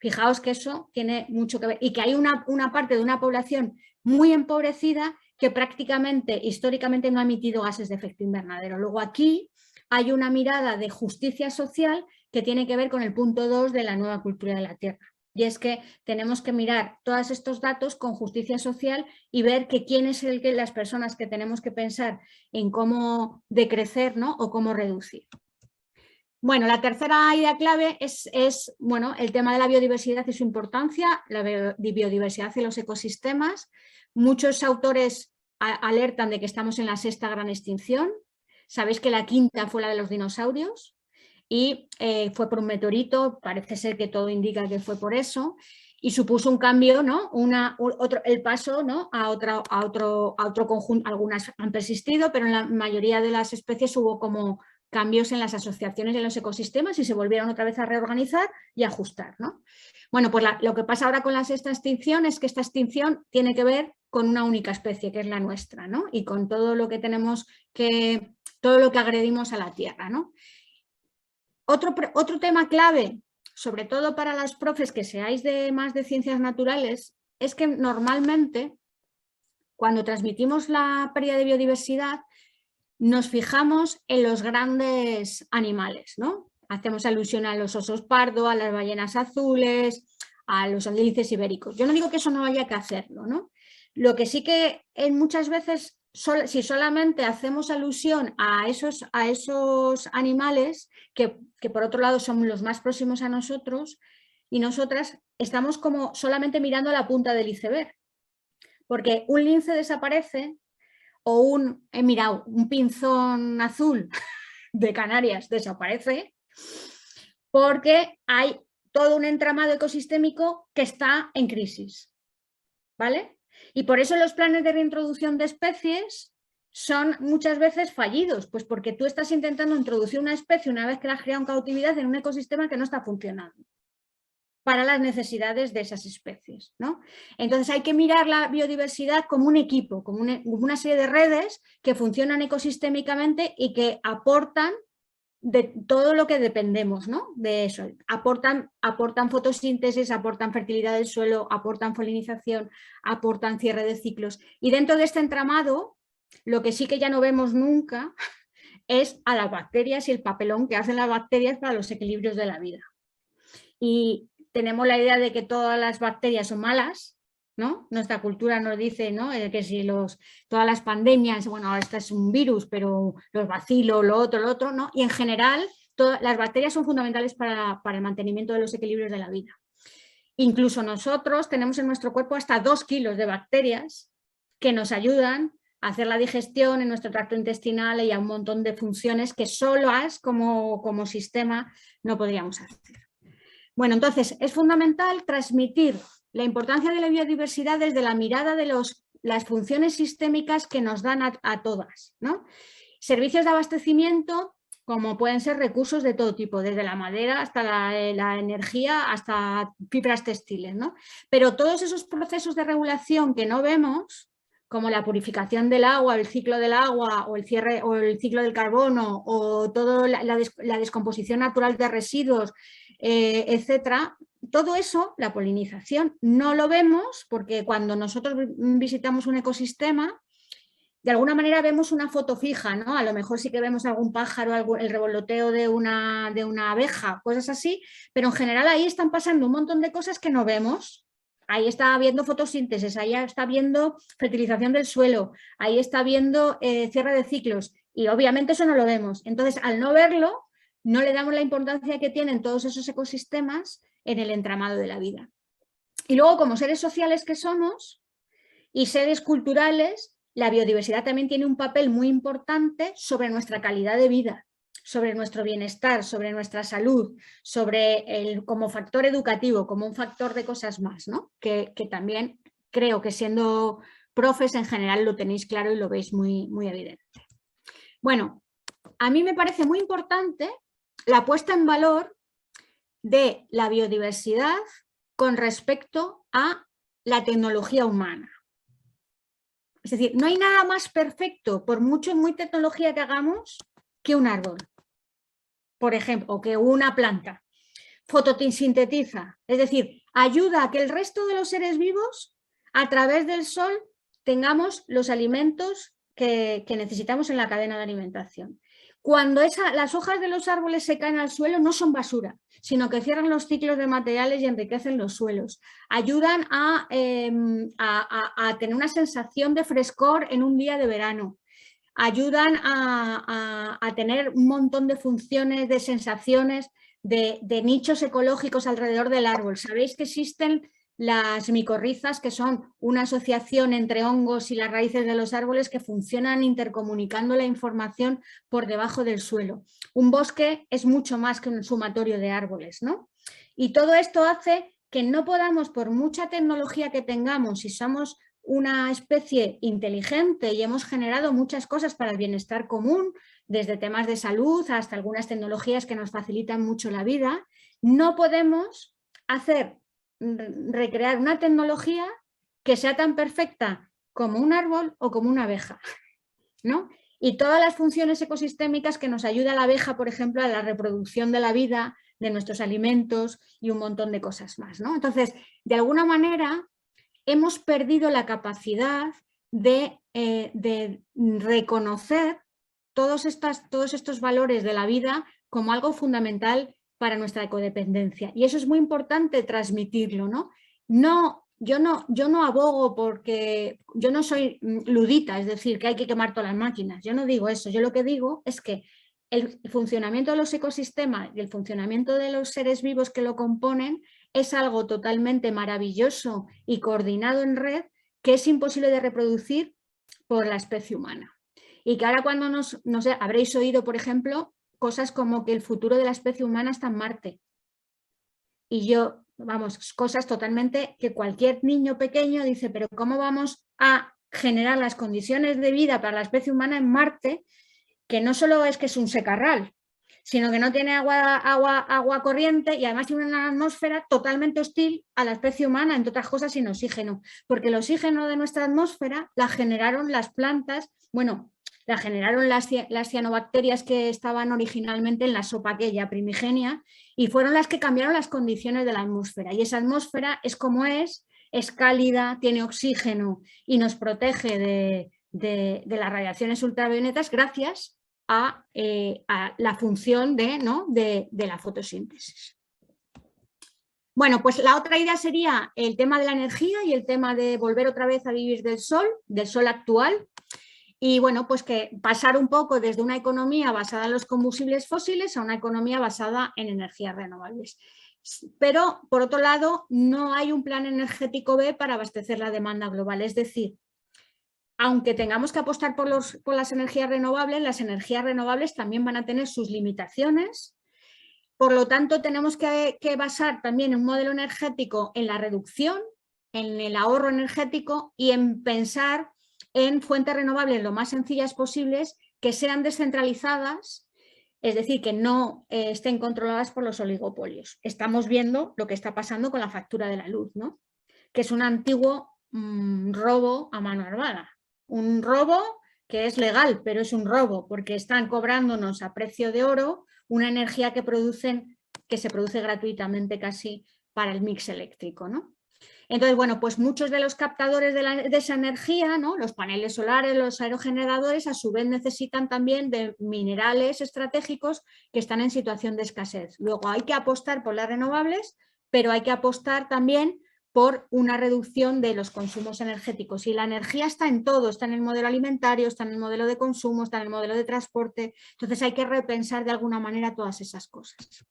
Fijaos que eso tiene mucho que ver y que hay una parte de una población muy empobrecida que prácticamente históricamente no ha emitido gases de efecto invernadero. Luego aquí hay una mirada de justicia social que tiene que ver con el punto 2 de la nueva cultura de la tierra. Y es que tenemos que mirar todos estos datos con justicia social y ver que quién es las personas que tenemos que pensar en cómo decrecer, ¿no? O cómo reducir. Bueno, la tercera idea clave es bueno, el tema de la biodiversidad y su importancia, la biodiversidad y los ecosistemas. Muchos autores alertan de que estamos en la 6ª gran extinción. Sabéis que la 5ª fue la de los dinosaurios y fue por un meteorito, parece ser que todo indica que fue por eso, y supuso un cambio, ¿no? El paso, ¿no? a otro conjunto. Algunas han persistido, pero en la mayoría de las especies hubo como cambios en las asociaciones y en los ecosistemas y se volvieron otra vez a reorganizar y ajustar, ¿no? Bueno, pues lo que pasa ahora con la 6ª extinción es que esta extinción tiene que ver con una única especie, que es la nuestra, ¿no? Y con todo lo que tenemos todo lo que agredimos a la Tierra, ¿no? Otro tema clave, sobre todo para las profes que seáis más de ciencias naturales, es que normalmente cuando transmitimos la pérdida de biodiversidad nos fijamos en los grandes animales, ¿no? Hacemos alusión a los osos pardo, a las ballenas azules, a los linces ibéricos. Yo no digo que eso no haya que hacerlo, ¿no? Lo que sí que muchas veces, si solamente hacemos alusión a esos animales, que por otro lado son los más próximos a nosotros y nosotras, estamos como solamente mirando la punta del iceberg. Porque un lince desaparece o un pinzón azul de Canarias desaparece porque hay todo un entramado ecosistémico que está en crisis, ¿vale? Y por eso los planes de reintroducción de especies son muchas veces fallidos, pues porque tú estás intentando introducir una especie una vez que la has criado en cautividad en un ecosistema que no está funcionando para las necesidades de esas especies, ¿no? Entonces hay que mirar la biodiversidad como un equipo, como una serie de redes que funcionan ecosistémicamente y que aportan de todo lo que dependemos, ¿no? De eso. Aportan fotosíntesis, aportan fertilidad del suelo, aportan polinización, aportan cierre de ciclos. Y dentro de este entramado, lo que sí que ya no vemos nunca es a las bacterias y el papelón que hacen las bacterias para los equilibrios de la vida. Y tenemos la idea de que todas las bacterias son malas, ¿no? Nuestra cultura nos dice, ¿no? Que si todas las pandemias, bueno, esta es un virus, pero los bacilos, lo otro, ¿no? Y en general, las bacterias son fundamentales para el mantenimiento de los equilibrios de la vida. Incluso nosotros tenemos en nuestro cuerpo hasta 2 kilos de bacterias que nos ayudan a hacer la digestión en nuestro tracto intestinal y a un montón de funciones que solas como sistema no podríamos hacer. Bueno, entonces es fundamental transmitir la importancia de la biodiversidad desde la mirada de las funciones sistémicas que nos dan a todas, ¿no? Servicios de abastecimiento, como pueden ser recursos de todo tipo, desde la madera hasta la energía, hasta fibras textiles, ¿no? Pero todos esos procesos de regulación que no vemos, como la purificación del agua, el ciclo del agua o el ciclo del carbono o toda la descomposición natural de residuos, etcétera, todo eso, la polinización, no lo vemos porque cuando nosotros visitamos un ecosistema, de alguna manera vemos una foto fija, ¿no? A lo mejor sí que vemos algún pájaro, el revoloteo de una abeja, cosas así, pero en general ahí están pasando un montón de cosas que no vemos. Ahí está habiendo fotosíntesis, ahí está habiendo fertilización del suelo, ahí está habiendo cierre de ciclos y obviamente eso no lo vemos. Entonces, al no verlo, no le damos la importancia que tienen todos esos ecosistemas en el entramado de la vida. Y luego, como seres sociales que somos y seres culturales, la biodiversidad también tiene un papel muy importante sobre nuestra calidad de vida, sobre nuestro bienestar, sobre nuestra salud, como factor educativo, como un factor de cosas más, ¿no? Que también creo que siendo profes en general lo tenéis claro y lo veis muy, muy evidente. Bueno, a mí me parece muy importante la puesta en valor de la biodiversidad con respecto a la tecnología humana. Es decir, no hay nada más perfecto, por mucho muy tecnología que hagamos, que un árbol, por ejemplo, o que una planta. Fotosintetiza, es decir, ayuda a que el resto de los seres vivos, a través del sol, tengamos los alimentos que necesitamos en la cadena de alimentación. Cuando las hojas de los árboles se caen al suelo, no son basura, sino que cierran los ciclos de materiales y enriquecen los suelos. Ayudan a tener una sensación de frescor en un día de verano. Ayudan a tener un montón de funciones, de sensaciones, de nichos ecológicos alrededor del árbol. Sabéis que existen las micorrizas, que son una asociación entre hongos y las raíces de los árboles que funcionan intercomunicando la información por debajo del suelo. Un bosque es mucho más que un sumatorio de árboles, ¿no? Y todo esto hace que no podamos, por mucha tecnología que tengamos, si somos una especie inteligente y hemos generado muchas cosas para el bienestar común, desde temas de salud hasta algunas tecnologías que nos facilitan mucho la vida, no podemos recrear una tecnología que sea tan perfecta como un árbol o como una abeja, ¿no? Y todas las funciones ecosistémicas que nos ayuda la abeja, por ejemplo, a la reproducción de la vida, de nuestros alimentos y un montón de cosas más, ¿no? Entonces, de alguna manera, hemos perdido la capacidad de reconocer todos estos valores de la vida como algo fundamental para nuestra ecodependencia. Y eso es muy importante transmitirlo, ¿no? Yo no abogo porque yo no soy ludita, es decir, que hay que quemar todas las máquinas. Yo no digo eso. Yo lo que digo es que el funcionamiento de los ecosistemas y el funcionamiento de los seres vivos que lo componen es algo totalmente maravilloso y coordinado en red que es imposible de reproducir por la especie humana. Y que ahora cuando no sé, habréis oído, por ejemplo, cosas como que el futuro de la especie humana está en Marte. Y yo, vamos, cosas totalmente que cualquier niño pequeño dice, pero ¿cómo vamos a generar las condiciones de vida para la especie humana en Marte? Que no solo es que es un secarral, sino que no tiene agua corriente y además tiene una atmósfera totalmente hostil a la especie humana, entre otras cosas sin oxígeno, porque el oxígeno de nuestra atmósfera la generaron las plantas, bueno, la generaron las cianobacterias que estaban originalmente en la sopa aquella primigenia y fueron las que cambiaron las condiciones de la atmósfera. Y esa atmósfera es como es cálida, tiene oxígeno y nos protege de las radiaciones ultravioletas gracias a la función de la fotosíntesis. Bueno, pues la otra idea sería el tema de la energía y el tema de volver otra vez a vivir del sol actual. Y bueno, pues que pasar un poco desde una economía basada en los combustibles fósiles a una economía basada en energías renovables. Pero, por otro lado, no hay un plan energético B para abastecer la demanda global. Es decir, aunque tengamos que apostar por las energías renovables también van a tener sus limitaciones. Por lo tanto, tenemos que basar también un modelo energético en la reducción, en el ahorro energético y en pensar en fuentes renovables lo más sencillas posibles, que sean descentralizadas, es decir, que no estén controladas por los oligopolios. Estamos viendo lo que está pasando con la factura de la luz, ¿no? Que es un antiguo robo a mano armada. Un robo que es legal, pero es un robo porque están cobrándonos a precio de oro una energía que se produce gratuitamente casi para el mix eléctrico, ¿no? Entonces, bueno, pues muchos de los captadores de esa energía, ¿no? Los paneles solares, los aerogeneradores, a su vez necesitan también de minerales estratégicos que están en situación de escasez. Luego hay que apostar por las renovables, pero hay que apostar también por una reducción de los consumos energéticos. Y la energía está en todo, está en el modelo alimentario, está en el modelo de consumo, está en el modelo de transporte. Entonces hay que repensar de alguna manera todas esas cosas.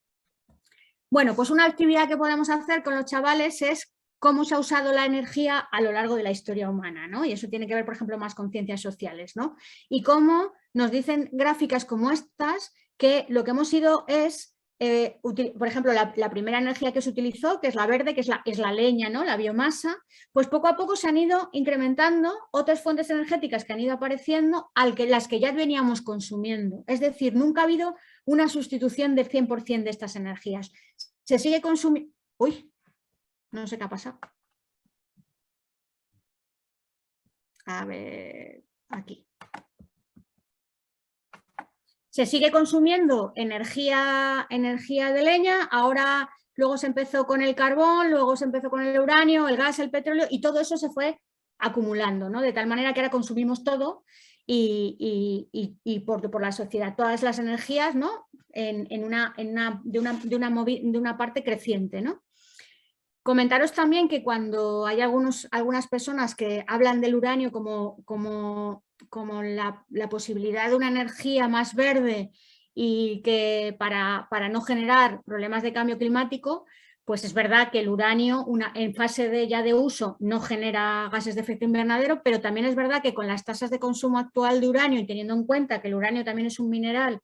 Bueno, pues una actividad que podemos hacer con los chavales es cómo se ha usado la energía a lo largo de la historia humana, ¿no? Y eso tiene que ver, por ejemplo, más con ciencias sociales, ¿no? Y cómo nos dicen gráficas como estas que lo que hemos ido es, por ejemplo, la primera energía que se utilizó, que es la verde, que es la leña, ¿no? La biomasa, pues poco a poco se han ido incrementando otras fuentes energéticas que han ido apareciendo las que ya veníamos consumiendo. Es decir, nunca ha habido una sustitución del 100% de estas energías. Se sigue consumiendo... Uy, no sé qué ha pasado. A ver, aquí. Se sigue consumiendo energía de leña, ahora luego se empezó con el carbón, luego se empezó con el uranio, el gas, el petróleo, y todo eso se fue acumulando, ¿no? De tal manera que ahora consumimos todo y por la sociedad, todas las energías, ¿no? De una parte creciente, ¿no? Comentaros también que cuando hay algunas personas que hablan del uranio como la posibilidad de una energía más verde y que para no generar problemas de cambio climático, pues es verdad que el uranio en fase ya de uso no genera gases de efecto invernadero, pero también es verdad que con las tasas de consumo actual de uranio y teniendo en cuenta que el uranio también es un mineral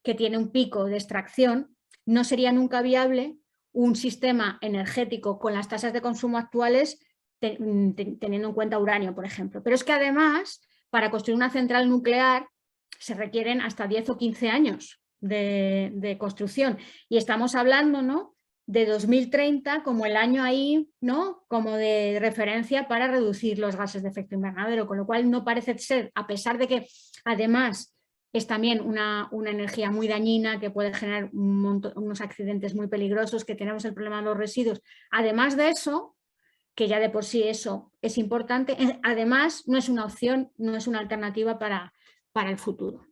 que tiene un pico de extracción, no sería nunca viable un sistema energético con las tasas de consumo actuales teniendo en cuenta uranio, por ejemplo. Pero es que además, para construir una central nuclear se requieren hasta 10 o 15 años de construcción. Y estamos hablando, ¿no?, de 2030 como el año ahí, ¿no?, como de referencia para reducir los gases de efecto invernadero, con lo cual no parece ser, a pesar de que además es también una energía muy dañina que puede generar unos accidentes muy peligrosos, que tenemos el problema de los residuos. Además de eso, que ya de por sí eso es importante, además no es una opción, no es una alternativa para el futuro.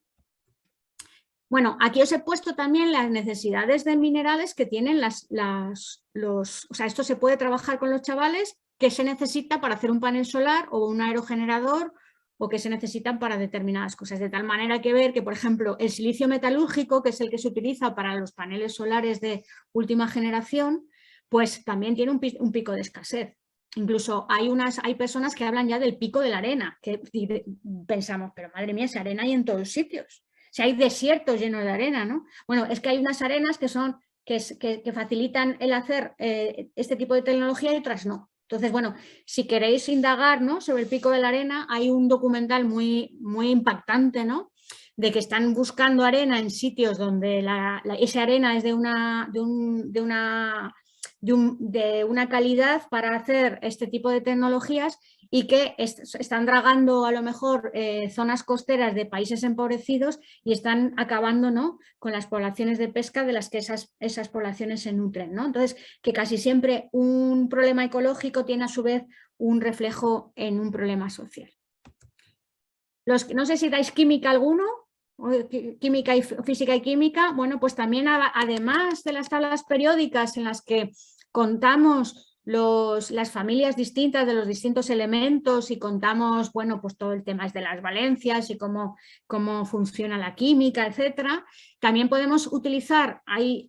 Bueno, aquí os he puesto también las necesidades de minerales que tienen o sea, esto se puede trabajar con los chavales, qué se necesita para hacer un panel solar o un aerogenerador, o que se necesitan para determinadas cosas. De tal manera hay que ver que, por ejemplo, el silicio metalúrgico, que es el que se utiliza para los paneles solares de última generación, pues también tiene un pico de escasez. Incluso hay personas que hablan ya del pico de la arena, que pensamos, pero madre mía, esa arena hay en todos sitios. Si hay desiertos llenos de arena, ¿no? Bueno, es que hay unas arenas que facilitan el hacer este tipo de tecnología y otras no. Entonces, bueno, si queréis indagar, ¿no?, sobre el pico de la arena, hay un documental muy, muy impactante, ¿no?, de que están buscando arena en sitios donde esa arena es de una calidad para hacer este tipo de tecnologías y que están dragando a lo mejor zonas costeras de países empobrecidos y están acabando, ¿no?, con las poblaciones de pesca de las que esas poblaciones se nutren, ¿no? Entonces, que casi siempre un problema ecológico tiene a su vez un reflejo en un problema social. No sé si dais química alguno, química y física y química. Bueno, pues también además de las tablas periódicas en las que contamos las familias distintas de los distintos elementos y contamos, bueno, pues todo el tema de las valencias y cómo funciona la química, etcétera. También podemos utilizar, hay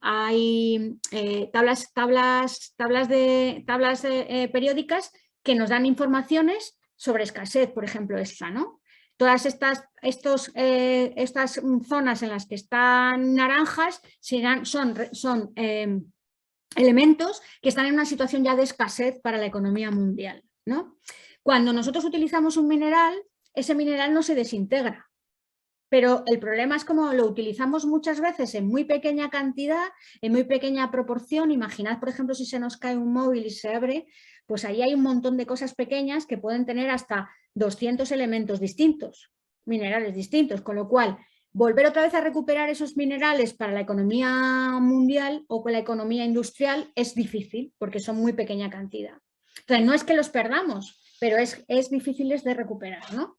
tablas periódicas que nos dan informaciones sobre escasez, por ejemplo, esta, ¿no? Todas estas zonas en las que están naranjas son elementos que están en una situación ya de escasez para la economía mundial, ¿no? Cuando nosotros utilizamos un mineral, ese mineral no se desintegra, pero el problema es como lo utilizamos muchas veces en muy pequeña cantidad, en muy pequeña proporción. Imaginad, por ejemplo, si se nos cae un móvil y se abre, pues ahí hay un montón de cosas pequeñas que pueden tener hasta 200 elementos distintos, minerales distintos, con lo cual volver otra vez a recuperar esos minerales para la economía mundial o con la economía industrial es difícil porque son muy pequeña cantidad. Entonces, no es que los perdamos, pero es difíciles de recuperar, ¿no?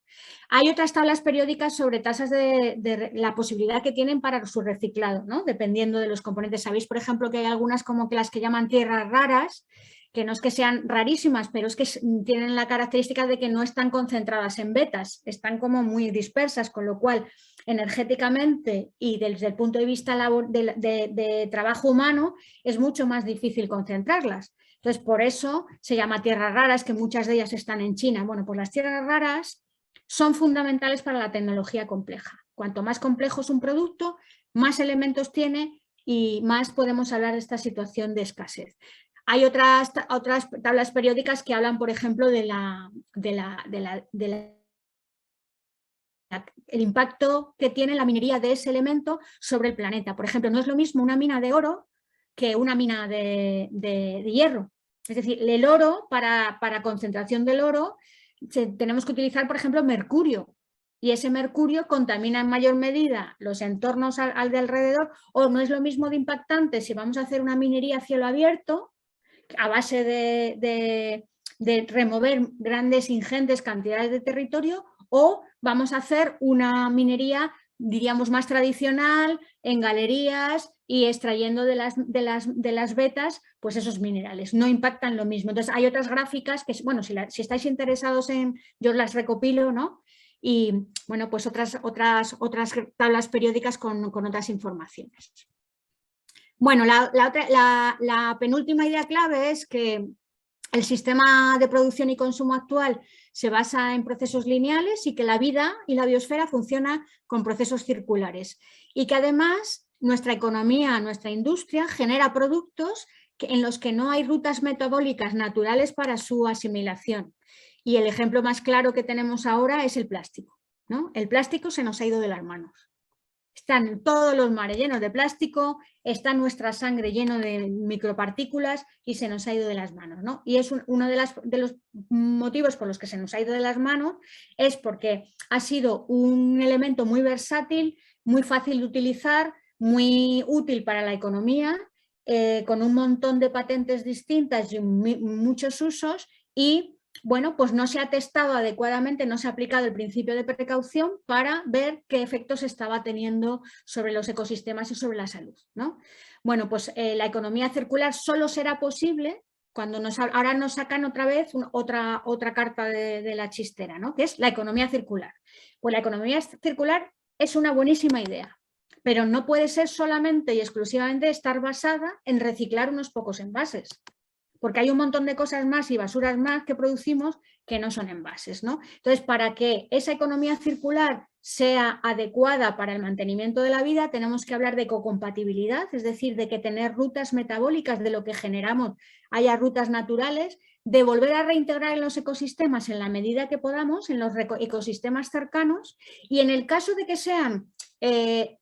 Hay otras tablas periódicas sobre tasas de la posibilidad que tienen para su reciclado, ¿no?, dependiendo de los componentes. Sabéis, por ejemplo, que hay algunas como que las que llaman tierras raras, que no es que sean rarísimas, pero es que tienen la característica de que no están concentradas en vetas, están como muy dispersas, con lo cual energéticamente y desde el punto de vista de trabajo humano es mucho más difícil concentrarlas. Entonces, por eso se llama tierras raras, que muchas de ellas están en China. Bueno, pues las tierras raras son fundamentales para la tecnología compleja. Cuanto más complejo es un producto, más elementos tiene y más podemos hablar de esta situación de escasez. Hay otras tablas periódicas que hablan, por ejemplo, del impacto que tiene la minería de ese elemento sobre el planeta. Por ejemplo, no es lo mismo una mina de oro que una mina de hierro. Es decir, el oro, para concentración del oro, tenemos que utilizar, por ejemplo, mercurio. y ese mercurio contamina en mayor medida los entornos al de alrededor, o no es lo mismo de impactante si vamos a hacer una minería a cielo abierto a base de remover grandes, ingentes cantidades de territorio, o vamos a hacer una minería, diríamos, más tradicional, en galerías y extrayendo de las vetas pues esos minerales. No impactan lo mismo. Entonces hay otras gráficas que, bueno, si estáis interesados yo las recopilo, ¿no? Y bueno, pues otras tablas periódicas con otras informaciones. Bueno, la penúltima idea clave es que el sistema de producción y consumo actual se basa en procesos lineales y que la vida y la biosfera funciona con procesos circulares y que además nuestra economía, nuestra industria genera productos en los que no hay rutas metabólicas naturales para su asimilación. Y el ejemplo más claro que tenemos ahora es el plástico, ¿no? El plástico se nos ha ido de las manos. Están todos los mares llenos de plástico, está nuestra sangre lleno de micropartículas y se nos ha ido de las manos, ¿no? Y es uno de los motivos por los que se nos ha ido de las manos, es porque ha sido un elemento muy versátil, muy fácil de utilizar, muy útil para la economía, con un montón de patentes distintas y muchos usos, y bueno, pues no se ha testado adecuadamente, no se ha aplicado el principio de precaución para ver qué efectos estaba teniendo sobre los ecosistemas y sobre la salud, ¿no? Bueno, pues la economía circular solo será posible cuando ahora nos sacan otra vez otra carta de la chistera, ¿no? Que es la economía circular. Pues la economía circular es una buenísima idea, pero no puede ser solamente y exclusivamente estar basada en reciclar unos pocos envases, porque hay un montón de cosas más y basuras más que producimos que no son envases, ¿no? Entonces, para que esa economía circular sea adecuada para el mantenimiento de la vida, tenemos que hablar de ecocompatibilidad, es decir, de que tener rutas metabólicas de lo que generamos, haya rutas naturales, de volver a reintegrar en los ecosistemas en la medida que podamos, en los ecosistemas cercanos, y en el caso de que sean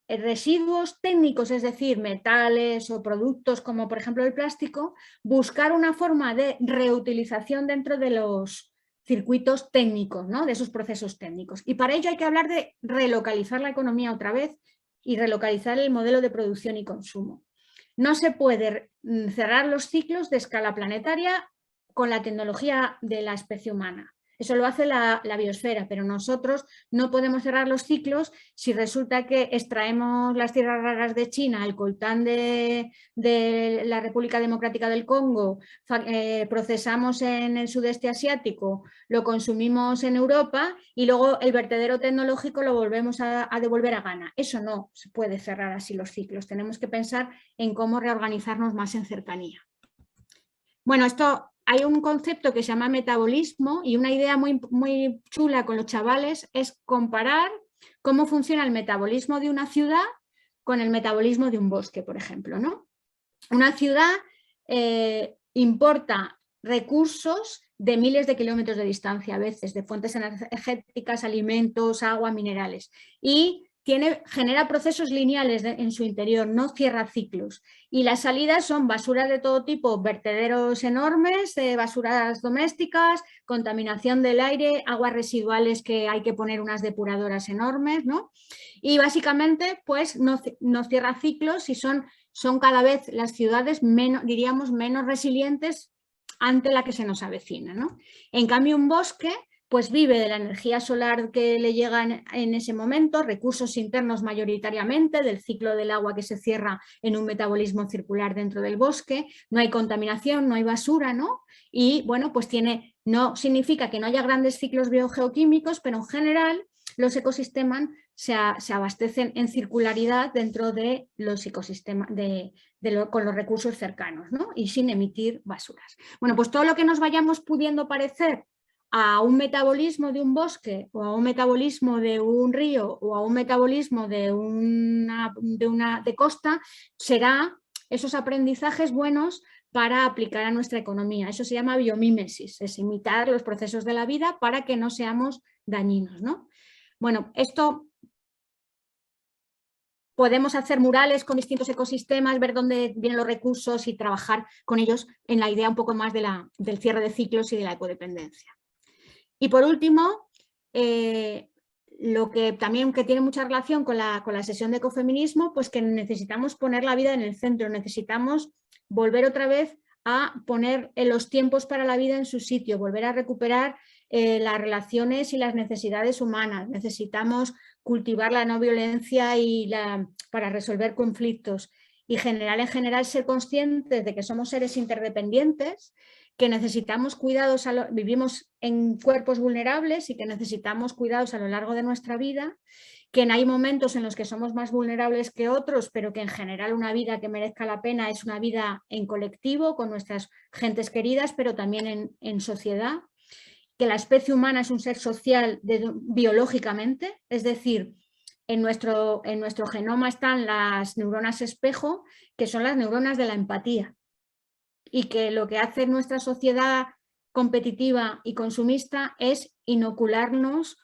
residuos técnicos, es decir, metales o productos como por ejemplo el plástico, buscar una forma de reutilización dentro de los circuitos técnicos, ¿no? De esos procesos técnicos. Y para ello hay que hablar de relocalizar la economía otra vez y relocalizar el modelo de producción y consumo. No se puede cerrar los ciclos de escala planetaria con la tecnología de la especie humana. Eso lo hace la biosfera, pero nosotros no podemos cerrar los ciclos si resulta que extraemos las tierras raras de China, el coltán de la República Democrática del Congo, procesamos en el sudeste asiático, lo consumimos en Europa y luego el vertedero tecnológico lo volvemos a devolver a Ghana. Eso no se puede cerrar así los ciclos. Tenemos que pensar en cómo reorganizarnos más en cercanía. Bueno, hay un concepto que se llama metabolismo y una idea muy, muy chula con los chavales es comparar cómo funciona el metabolismo de una ciudad con el metabolismo de un bosque, por ejemplo, ¿no? Una ciudad importa recursos de miles de kilómetros de distancia a veces, de fuentes energéticas, alimentos, agua, minerales, y genera procesos lineales en su interior, no cierra ciclos. Y las salidas son basuras de todo tipo, vertederos enormes, basuras domésticas, contaminación del aire, aguas residuales que hay que poner unas depuradoras enormes, ¿no? Y básicamente pues no cierra ciclos y son cada vez las ciudades diríamos menos resilientes ante la que se nos avecina, ¿no? En cambio un bosque pues vive de la energía solar que le llega en ese momento, recursos internos mayoritariamente, del ciclo del agua que se cierra en un metabolismo circular dentro del bosque, no hay contaminación, no hay basura, ¿no? Y bueno, pues no significa que no haya grandes ciclos biogeoquímicos, pero en general los ecosistemas se abastecen en circularidad dentro de los ecosistemas, con los recursos cercanos, ¿no? Y sin emitir basuras. Bueno, pues todo lo que nos vayamos pudiendo parecer a un metabolismo de un bosque o a un metabolismo de un río o a un metabolismo de costa, será esos aprendizajes buenos para aplicar a nuestra economía. Eso se llama biomímesis, es imitar los procesos de la vida para que no seamos dañinos, ¿no? Bueno, esto podemos hacer murales con distintos ecosistemas, ver dónde vienen los recursos y trabajar con ellos en la idea un poco más del cierre de ciclos y de la ecodependencia. Y por último, lo que también que tiene mucha relación con la sesión de ecofeminismo, pues que necesitamos poner la vida en el centro, necesitamos volver otra vez a poner los tiempos para la vida en su sitio, volver a recuperar las relaciones y las necesidades humanas. Necesitamos cultivar la no violencia para resolver conflictos y en general ser conscientes de que somos seres interdependientes, que necesitamos cuidados, vivimos en cuerpos vulnerables y que necesitamos cuidados a lo largo de nuestra vida, que hay momentos en los que somos más vulnerables que otros, pero que en general una vida que merezca la pena es una vida en colectivo, con nuestras gentes queridas, pero también en sociedad, que la especie humana es un ser social biológicamente, es decir, en nuestro genoma están las neuronas espejo, que son las neuronas de la empatía, y que lo que hace nuestra sociedad competitiva y consumista es inocularnos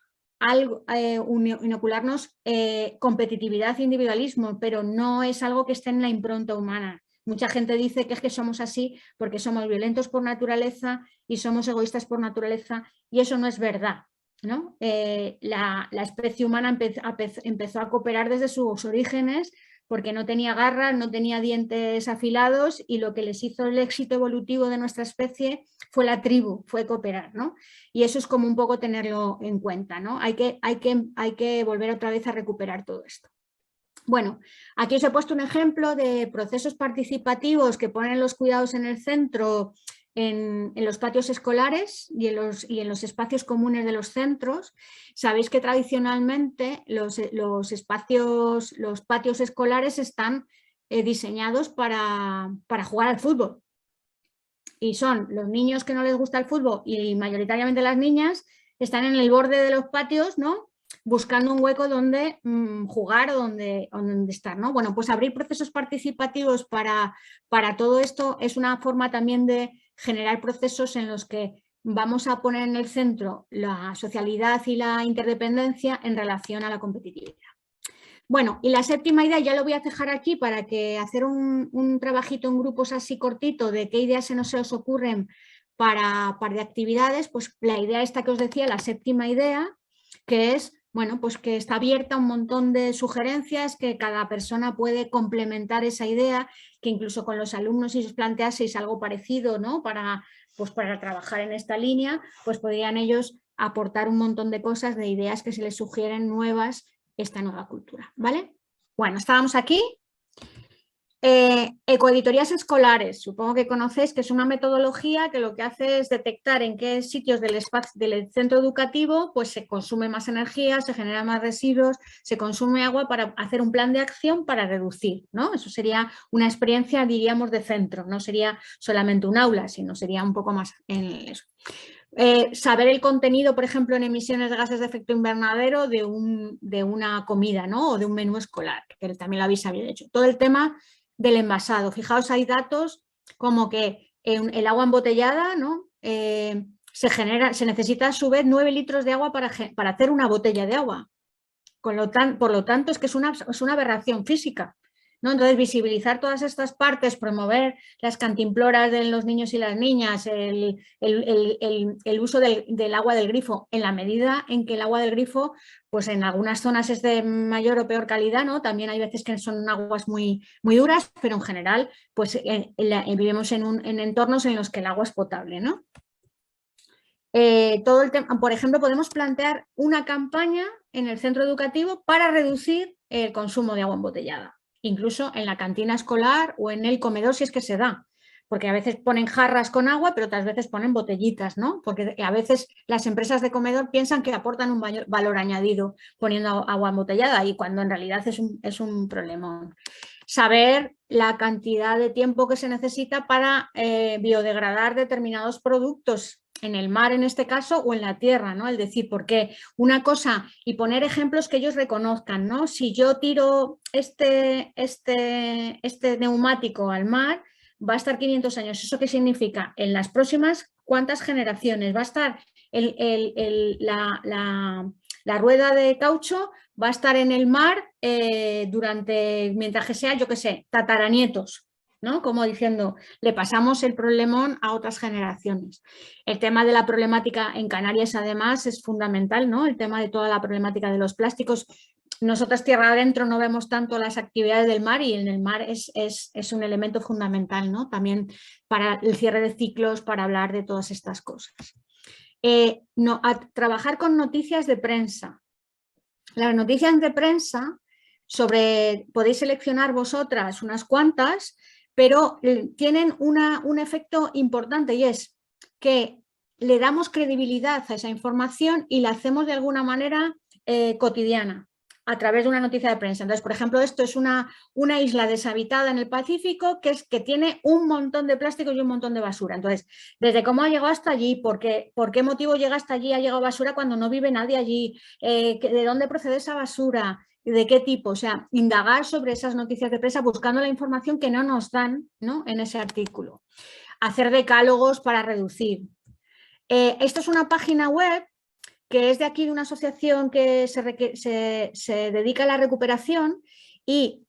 competitividad e individualismo, pero no es algo que esté en la impronta humana. Mucha gente dice que es que somos así porque somos violentos por naturaleza y somos egoístas por naturaleza, y eso no es verdad, ¿no? La especie humana empezó a cooperar desde sus orígenes porque no tenía garras, no tenía dientes afilados, y lo que les hizo el éxito evolutivo de nuestra especie fue la tribu, fue cooperar, ¿no? Y eso es como un poco tenerlo en cuenta, ¿no? Hay que volver otra vez a recuperar todo esto. Bueno, aquí os he puesto un ejemplo de procesos participativos que ponen los cuidados en el centro en los patios escolares y en los espacios comunes de los centros. Sabéis que tradicionalmente los patios escolares están diseñados para jugar al fútbol. Y son los niños que no les gusta el fútbol, y mayoritariamente las niñas, están en el borde de los patios, ¿no?, buscando un hueco donde jugar o donde estar, ¿no? Bueno, pues abrir procesos participativos para todo esto es una forma también de generar procesos en los que vamos a poner en el centro la socialidad y la interdependencia en relación a la competitividad. Bueno, y la séptima idea ya lo voy a dejar aquí para que hacer un trabajito en grupos así cortito de qué ideas se os ocurren para de actividades. Pues la idea esta que os decía, la séptima idea, que es, bueno, pues que está abierta a un montón de sugerencias, que cada persona puede complementar esa idea, que incluso con los alumnos, si os planteaseis algo parecido, ¿no?, para trabajar en esta línea, pues podrían ellos aportar un montón de cosas, de ideas que se les sugieren nuevas, esta nueva cultura, ¿vale? Bueno, estábamos aquí. Ecoeditorías escolares, supongo que conocéis que es una metodología que lo que hace es detectar en qué sitios del centro educativo pues se consume más energía, se generan más residuos, se consume agua, para hacer un plan de acción para reducir, ¿no? Eso sería una experiencia, diríamos, de centro, no sería solamente un aula, sino sería un poco más en eso. Saber el contenido, por ejemplo, en emisiones de gases de efecto invernadero de una comida, ¿no?, o de un menú escolar, que también lo habéis sabido. Hecho. Todo el tema del envasado. Fijaos, hay datos como que el agua embotellada, ¿no?, se necesita a su vez 9 litros de agua para hacer una botella de agua. Por lo tanto, es que es una aberración física, ¿no? Entonces, visibilizar todas estas partes, promover las cantimploras de los niños y las niñas, el uso del agua del grifo, en la medida en que el agua del grifo, pues en algunas zonas es de mayor o peor calidad, ¿no? También hay veces que son aguas muy, muy duras, pero en general, pues vivimos en entornos en los que el agua es potable, ¿no? Todo el tema, por ejemplo, podemos plantear una campaña en el centro educativo para reducir el consumo de agua embotellada, incluso en la cantina escolar o en el comedor, si es que se da, porque a veces ponen jarras con agua, pero otras veces ponen botellitas, ¿no? Porque a veces las empresas de comedor piensan que aportan un valor añadido poniendo agua embotellada, y cuando en realidad es un problemón. Saber la cantidad de tiempo que se necesita para biodegradar determinados productos en el mar, en este caso, o en la tierra, ¿no? Es decir, porque una cosa, y poner ejemplos que ellos reconozcan, ¿no? Si yo tiro este neumático al mar, va a estar 500 años. ¿Eso qué significa? En las próximas, ¿cuántas generaciones? Va a estar la rueda de caucho, va a estar en el mar mientras que sea, yo qué sé, tataranietos, ¿no? Como diciendo, le pasamos el problemón a otras generaciones. El tema de la problemática en Canarias, además, es fundamental, ¿no? El tema de toda la problemática de los plásticos. Nosotras tierra adentro no vemos tanto las actividades del mar y en el mar es un elemento fundamental, ¿no? También para el cierre de ciclos, para hablar de todas estas cosas. Trabajar con noticias de prensa. Las noticias de prensa podéis seleccionar vosotras unas cuantas, pero tienen un efecto importante y es que le damos credibilidad a esa información y la hacemos de alguna manera cotidiana a través de una noticia de prensa. Entonces, por ejemplo, esto es una isla deshabitada en el Pacífico que tiene un montón de plásticos y un montón de basura. Entonces, desde cómo ha llegado hasta allí, por qué motivo llega hasta allí, ha llegado basura cuando no vive nadie allí, de dónde procede esa basura, de qué tipo, o sea, indagar sobre esas noticias de prensa buscando la información que no nos dan, ¿no?, en ese artículo. Hacer decálogos para reducir. Esto es una página web que es de aquí, de una asociación que se dedica a la recuperación y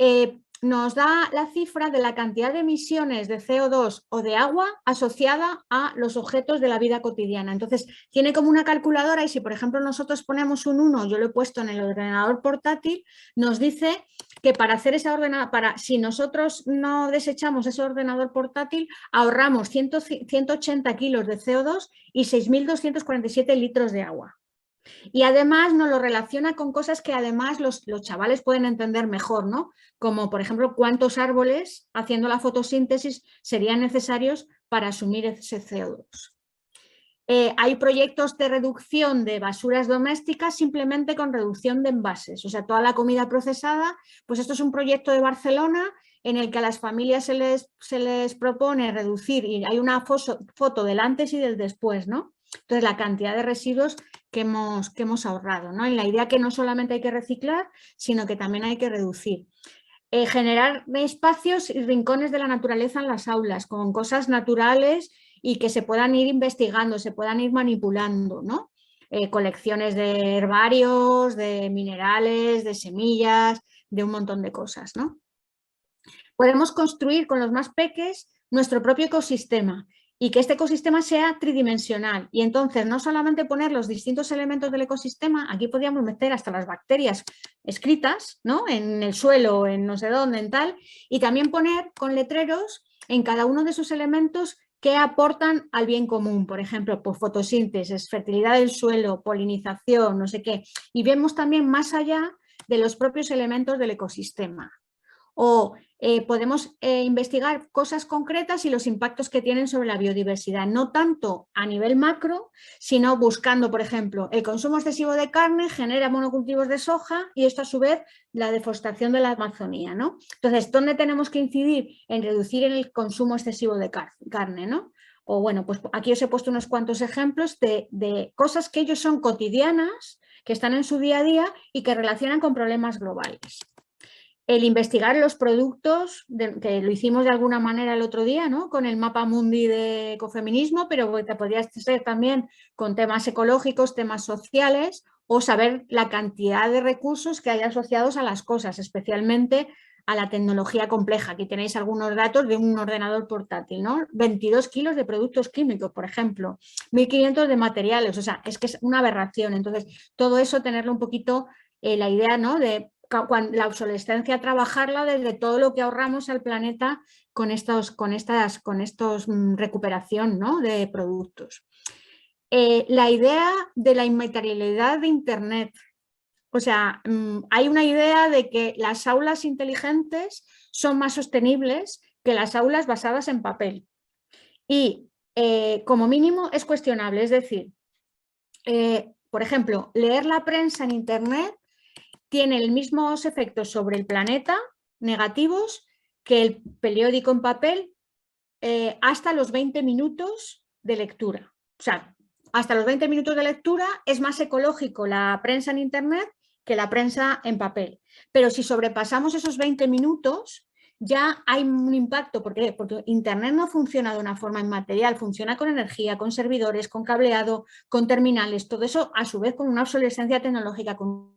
nos da la cifra de la cantidad de emisiones de CO2 o de agua asociada a los objetos de la vida cotidiana. Entonces, tiene como una calculadora y si, por ejemplo, nosotros ponemos un 1, yo lo he puesto en el ordenador portátil, nos dice que para hacer esa si nosotros no desechamos ese ordenador portátil, ahorramos 180 kilos de CO2 y 6.247 litros de agua. Y además nos lo relaciona con cosas que además los chavales pueden entender mejor, ¿no? Como, por ejemplo, cuántos árboles haciendo la fotosíntesis serían necesarios para asumir ese CO2. Hay proyectos de reducción de basuras domésticas simplemente con reducción de envases. O sea, toda la comida procesada, pues esto es un proyecto de Barcelona en el que a las familias se les propone reducir y hay una foto del antes y del después, ¿no? Entonces, la cantidad de residuos que hemos ahorrado, ¿no? Y la idea que no solamente hay que reciclar, sino que también hay que reducir. Generar espacios y rincones de la naturaleza en las aulas, con cosas naturales y que se puedan ir investigando, se puedan ir manipulando, ¿no? Colecciones de herbarios, de minerales, de semillas, de un montón de cosas, ¿no? Podemos construir con los más peques nuestro propio ecosistema y que este ecosistema sea tridimensional. Y entonces no solamente poner los distintos elementos del ecosistema, aquí podríamos meter hasta las bacterias escritas, ¿no?, en el suelo, en no sé dónde, en tal, y también poner con letreros en cada uno de esos elementos que aportan al bien común, por ejemplo, por fotosíntesis, fertilidad del suelo, polinización, no sé qué. Y vemos también más allá de los propios elementos del ecosistema. O podemos investigar cosas concretas y los impactos que tienen sobre la biodiversidad, no tanto a nivel macro, sino buscando, por ejemplo, el consumo excesivo de carne genera monocultivos de soja y esto a su vez la deforestación de la Amazonía, ¿no? Entonces, ¿dónde tenemos que incidir? En reducir el consumo excesivo de carne, ¿no? O bueno, pues aquí os he puesto unos cuantos ejemplos de cosas que ellos son cotidianas, que están en su día a día y que relacionan con problemas globales. El investigar los productos, que lo hicimos de alguna manera el otro día, ¿no?, con el mapa mundi de ecofeminismo, pero que podría ser también con temas ecológicos, temas sociales, o saber la cantidad de recursos que hay asociados a las cosas, especialmente a la tecnología compleja. Aquí tenéis algunos datos de un ordenador portátil, ¿no? 22 kilos de productos químicos, por ejemplo, 1.500 de materiales, o sea, es que es una aberración. Entonces, todo eso tenerlo un poquito, la idea, ¿no?, de la obsolescencia, trabajarla desde todo lo que ahorramos al planeta con estos recuperación, ¿no?, de productos. La idea de la inmaterialidad de Internet. O sea, hay una idea de que las aulas inteligentes son más sostenibles que las aulas basadas en papel. Y como mínimo es cuestionable, es decir, por ejemplo, leer la prensa en Internet tiene los mismos efectos sobre el planeta negativos que el periódico en papel hasta los 20 minutos de lectura. O sea, hasta los 20 minutos de lectura es más ecológico la prensa en Internet que la prensa en papel. Pero si sobrepasamos esos 20 minutos, ya hay un impacto. ¿Por qué? Porque Internet no funciona de una forma inmaterial, funciona con energía, con servidores, con cableado, con terminales, todo eso a su vez con una obsolescencia tecnológica, con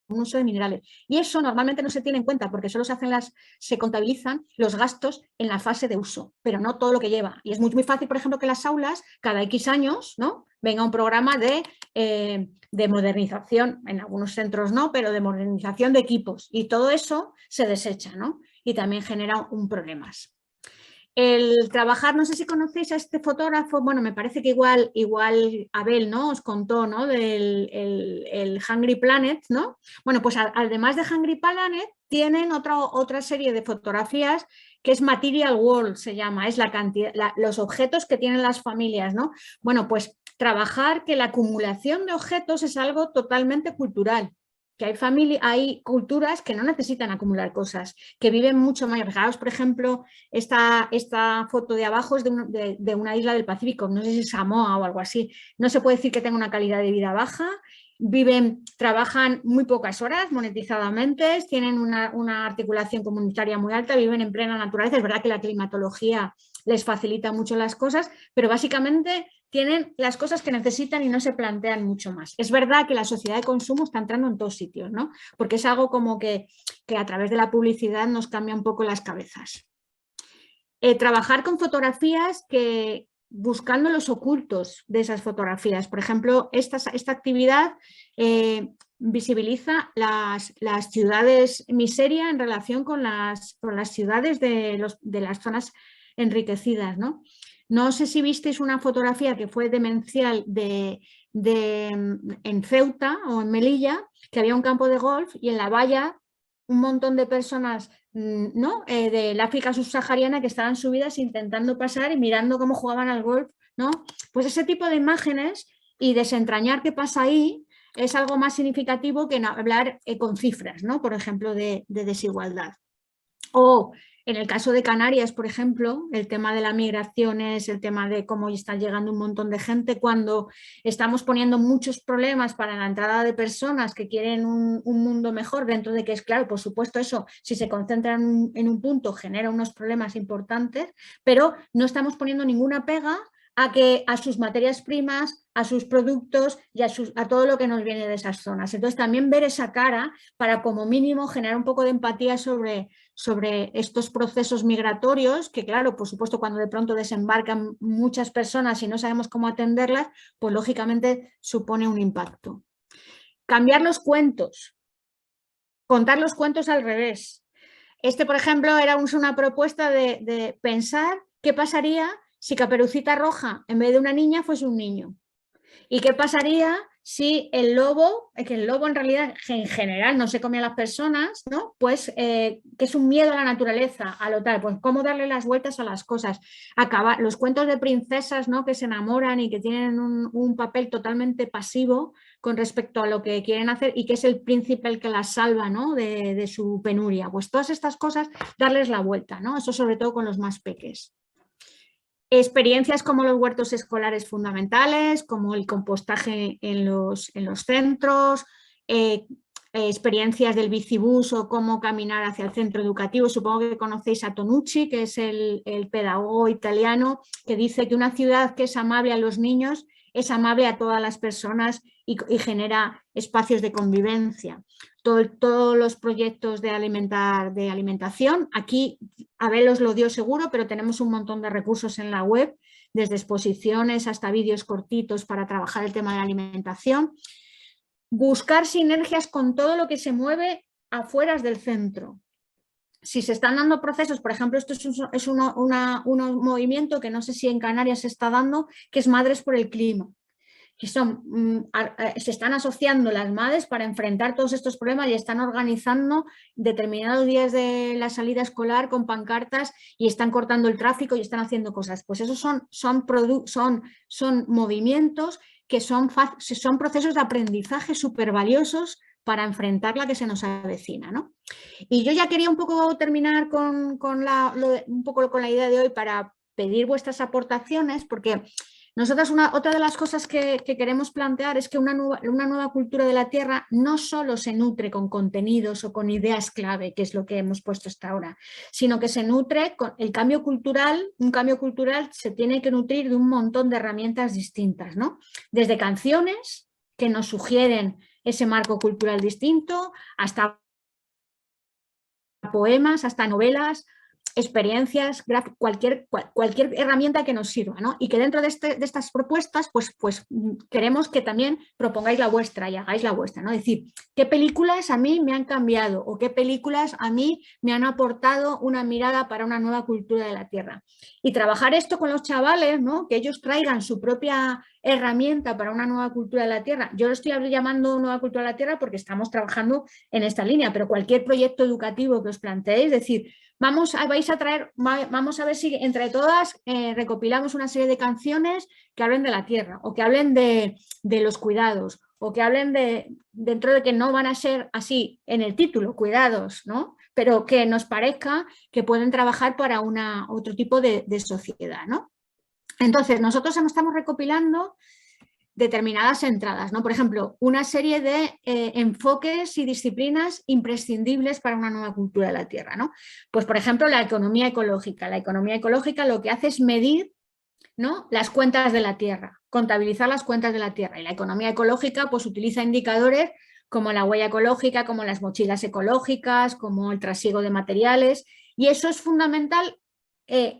un uso de minerales. Y eso normalmente no se tiene en cuenta porque solo se contabilizan los gastos en la fase de uso, pero no todo lo que lleva. Y es muy fácil, por ejemplo, que las aulas cada X años, ¿no?, venga un programa de modernización, en algunos centros no, pero de modernización de equipos. Y todo eso se desecha, ¿no? Y también genera un problemas. El trabajar, no sé si conocéis a este fotógrafo, bueno, me parece que igual Abel, ¿no?, os contó, ¿no?, del el Hungry Planet, ¿no? Bueno, pues además de Hungry Planet, tienen otra serie de fotografías que es Material World, se llama, es la cantidad, los objetos que tienen las familias, ¿no? Bueno, pues trabajar que la acumulación de objetos es algo totalmente cultural, que hay culturas que no necesitan acumular cosas, que viven mucho más. Fijaos, por ejemplo, esta foto de abajo es de una isla del Pacífico, no sé si es Samoa o algo así. No se puede decir que tenga una calidad de vida baja, trabajan muy pocas horas monetizadamente, tienen una articulación comunitaria muy alta, viven en plena naturaleza. Es verdad que la climatología les facilita mucho las cosas, pero básicamente tienen las cosas que necesitan y no se plantean mucho más. Es verdad que la sociedad de consumo está entrando en todos sitios, ¿no?, porque es algo como que a través de la publicidad nos cambia un poco las cabezas. Trabajar con fotografías buscando los ocultos de esas fotografías. Por ejemplo, esta actividad visibiliza las ciudades miseria en relación con las ciudades de las zonas enriquecidas, ¿no? No sé si visteis una fotografía que fue demencial en Ceuta o en Melilla, que había un campo de golf y en la valla un montón de personas, ¿no?, del África subsahariana que estaban subidas intentando pasar y mirando cómo jugaban al golf, ¿no? Pues ese tipo de imágenes y desentrañar qué pasa ahí es algo más significativo que hablar con cifras, ¿no?, por ejemplo, de desigualdad. O en el caso de Canarias, por ejemplo, el tema de las migraciones, el tema de cómo están llegando un montón de gente, cuando estamos poniendo muchos problemas para la entrada de personas que quieren un mundo mejor, dentro de que es claro, por supuesto, eso, si se concentran en un punto, genera unos problemas importantes, pero no estamos poniendo ninguna pega a sus materias primas, a sus productos y a todo lo que nos viene de esas zonas. Entonces, también ver esa cara para, como mínimo, generar un poco de empatía sobre estos procesos migratorios, que claro, por supuesto, cuando de pronto desembarcan muchas personas y no sabemos cómo atenderlas, pues lógicamente supone un impacto. Cambiar los cuentos, contar los cuentos al revés. Por ejemplo, era una propuesta de pensar qué pasaría si Caperucita Roja, en vez de una niña, fuese un niño. ¿Y qué pasaría si el lobo, que el lobo en realidad en general no se come a las personas, ¿no?, pues que es un miedo a la naturaleza, a lo tal, pues cómo darle las vueltas a las cosas? Los cuentos de princesas, ¿no?, que se enamoran y que tienen un papel totalmente pasivo con respecto a lo que quieren hacer y que es el príncipe el que las salva, ¿no?, de su penuria. Pues todas estas cosas, darles la vuelta, ¿no? Eso sobre todo con los más peques. Experiencias como los huertos escolares fundamentales, como el compostaje en los centros, experiencias del bicibús o cómo caminar hacia el centro educativo. Supongo que conocéis a Tonucci, que es el pedagogo italiano, que dice que una ciudad que es amable a los niños es amable a todas las personas y genera espacios de convivencia. Todos los proyectos de alimentación, aquí Abel os lo dio seguro, pero tenemos un montón de recursos en la web, desde exposiciones hasta vídeos cortitos para trabajar el tema de la alimentación. Buscar sinergias con todo lo que se mueve afuera del centro. Si se están dando procesos, por ejemplo, esto es un movimiento que no sé si en Canarias se está dando, que es Madres por el Clima, que se están asociando las madres para enfrentar todos estos problemas y están organizando determinados días de la salida escolar con pancartas y están cortando el tráfico y están haciendo cosas. Pues esos son movimientos que son procesos de aprendizaje súper valiosos para enfrentar la que se nos avecina, ¿no? Y yo ya quería un poco terminar un poco con la idea de hoy para pedir vuestras aportaciones, porque nosotras otra de las cosas que queremos plantear es que una nueva cultura de la tierra no solo se nutre con contenidos o con ideas clave, que es lo que hemos puesto hasta ahora, sino que se nutre con el cambio cultural. Un cambio cultural se tiene que nutrir de un montón de herramientas distintas, ¿no? Desde canciones que nos sugieren ese marco cultural distinto, hasta poemas, hasta novelas, experiencias, cualquier herramienta que nos sirva, ¿no? Y que dentro de estas propuestas, pues queremos que también propongáis la vuestra y hagáis la vuestra, ¿no? Es decir, ¿qué películas a mí me han cambiado o qué películas a mí me han aportado una mirada para una nueva cultura de la tierra? Y trabajar esto con los chavales, ¿no? Que ellos traigan su propia herramienta para una nueva cultura de la tierra. Yo lo estoy llamando nueva cultura de la tierra porque estamos trabajando en esta línea, pero cualquier proyecto educativo que os planteéis, es decir, vamos a ver si entre todas recopilamos una serie de canciones que hablen de la tierra o que hablen de los cuidados o que hablen dentro de que no van a ser así en el título, cuidados, ¿no? Pero que nos parezca que pueden trabajar para otro tipo de sociedad, ¿no? Entonces, nosotros estamos recopilando determinadas entradas, ¿no? Por ejemplo, una serie de enfoques y disciplinas imprescindibles para una nueva cultura de la tierra, ¿no? Pues, por ejemplo, la economía ecológica. La economía ecológica lo que hace es medir, ¿no?, las cuentas de la tierra, contabilizar las cuentas de la tierra. Y la economía ecológica pues utiliza indicadores como la huella ecológica, como las mochilas ecológicas, como el trasiego de materiales, y eso es fundamental,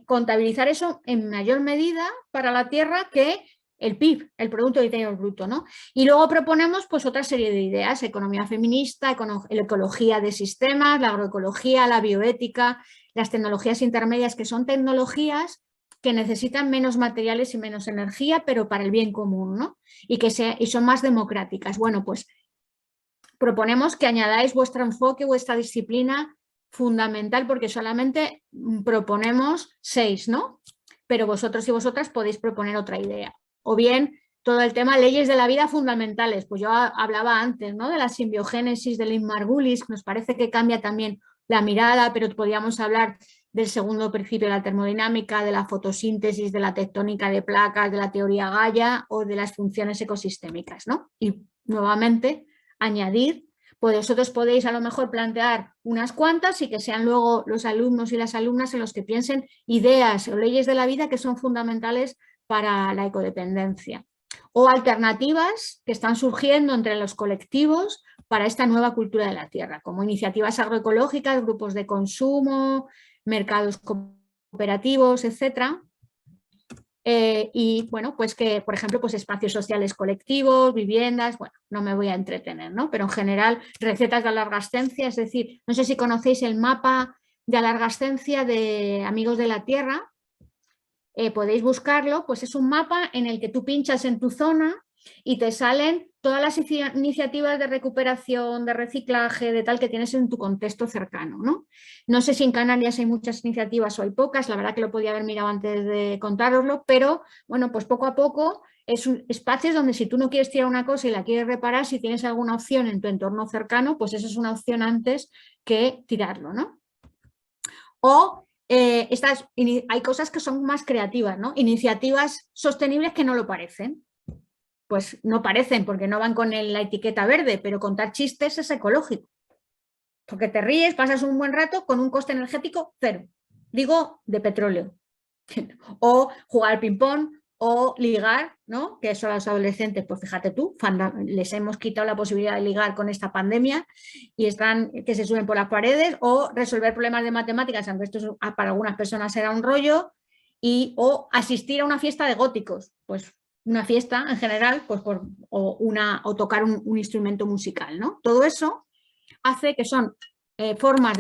contabilizar eso en mayor medida para la tierra que el PIB, el Producto Interior Bruto, ¿no? Y luego proponemos pues otra serie de ideas: economía feminista, ecología de sistemas, la agroecología, la bioética, las tecnologías intermedias, que son tecnologías que necesitan menos materiales y menos energía, pero para el bien común, ¿no? Y son más democráticas. Bueno, pues proponemos que añadáis vuestro enfoque, vuestra disciplina fundamental, porque solamente proponemos 6, ¿no? Pero vosotros y vosotras podéis proponer otra idea. O bien todo el tema leyes de la vida fundamentales. Pues yo hablaba antes, ¿no?, de la simbiogénesis de Lynn Margulis, nos parece que cambia también la mirada, pero podríamos hablar del segundo principio de la termodinámica, de la fotosíntesis, de la tectónica de placas, de la teoría Gaia o de las funciones ecosistémicas, ¿no? Y nuevamente añadir, pues vosotros podéis a lo mejor plantear unas cuantas y que sean luego los alumnos y las alumnas en los que piensen ideas o leyes de la vida que son fundamentales para la ecodependencia, o alternativas que están surgiendo entre los colectivos para esta nueva cultura de la tierra, como iniciativas agroecológicas, grupos de consumo, mercados cooperativos, etcétera. Y bueno, pues que, por ejemplo, pues espacios sociales colectivos, viviendas, bueno, no me voy a entretener, ¿no? Pero en general, recetas de alargascencia, es decir, no sé si conocéis el mapa de alargascencia de Amigos de la Tierra, podéis buscarlo, pues es un mapa en el que tú pinchas en tu zona y te salen todas las iniciativas de recuperación, de reciclaje, de tal, que tienes en tu contexto cercano, ¿no? No sé si en Canarias hay muchas iniciativas o hay pocas, la verdad que lo podía haber mirado antes de contároslo, pero bueno, pues poco a poco es espacios donde si tú no quieres tirar una cosa y la quieres reparar, si tienes alguna opción en tu entorno cercano, pues eso es una opción antes que tirarlo, ¿no? O hay cosas que son más creativas, ¿no? Iniciativas sostenibles que no lo parecen. Pues no parecen porque no van con la etiqueta verde, pero contar chistes es ecológico. Porque te ríes, pasas un buen rato con un coste energético cero. Digo, de petróleo. O jugar al ping-pong o ligar, ¿no? Que eso a los adolescentes, pues fíjate tú, les hemos quitado la posibilidad de ligar con esta pandemia y están que se suben por las paredes, o resolver problemas de matemáticas, aunque esto para algunas personas será un rollo, o asistir a una fiesta de góticos, pues una fiesta en general, pues o tocar un instrumento musical, ¿no? Todo eso hace que son formas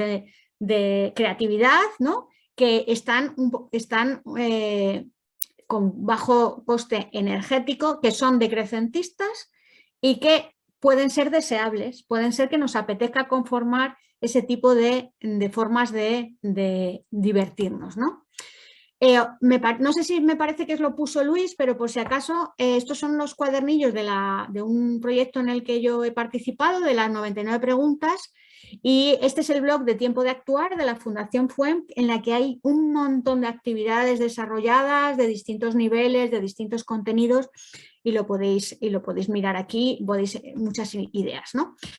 de creatividad, ¿no?, que están con bajo coste energético, que son decrecentistas y que pueden ser deseables, pueden ser que nos apetezca conformar ese tipo de formas de divertirnos, ¿no? No sé si me parece que lo puso Luis, pero por si acaso, estos son los cuadernillos de un proyecto en el que yo he participado, de las 99 preguntas, y este es el blog de Tiempo de Actuar de la Fundación FUEM, en la que hay un montón de actividades desarrolladas de distintos niveles, de distintos contenidos, y lo podéis mirar aquí, muchas ideas, ¿no?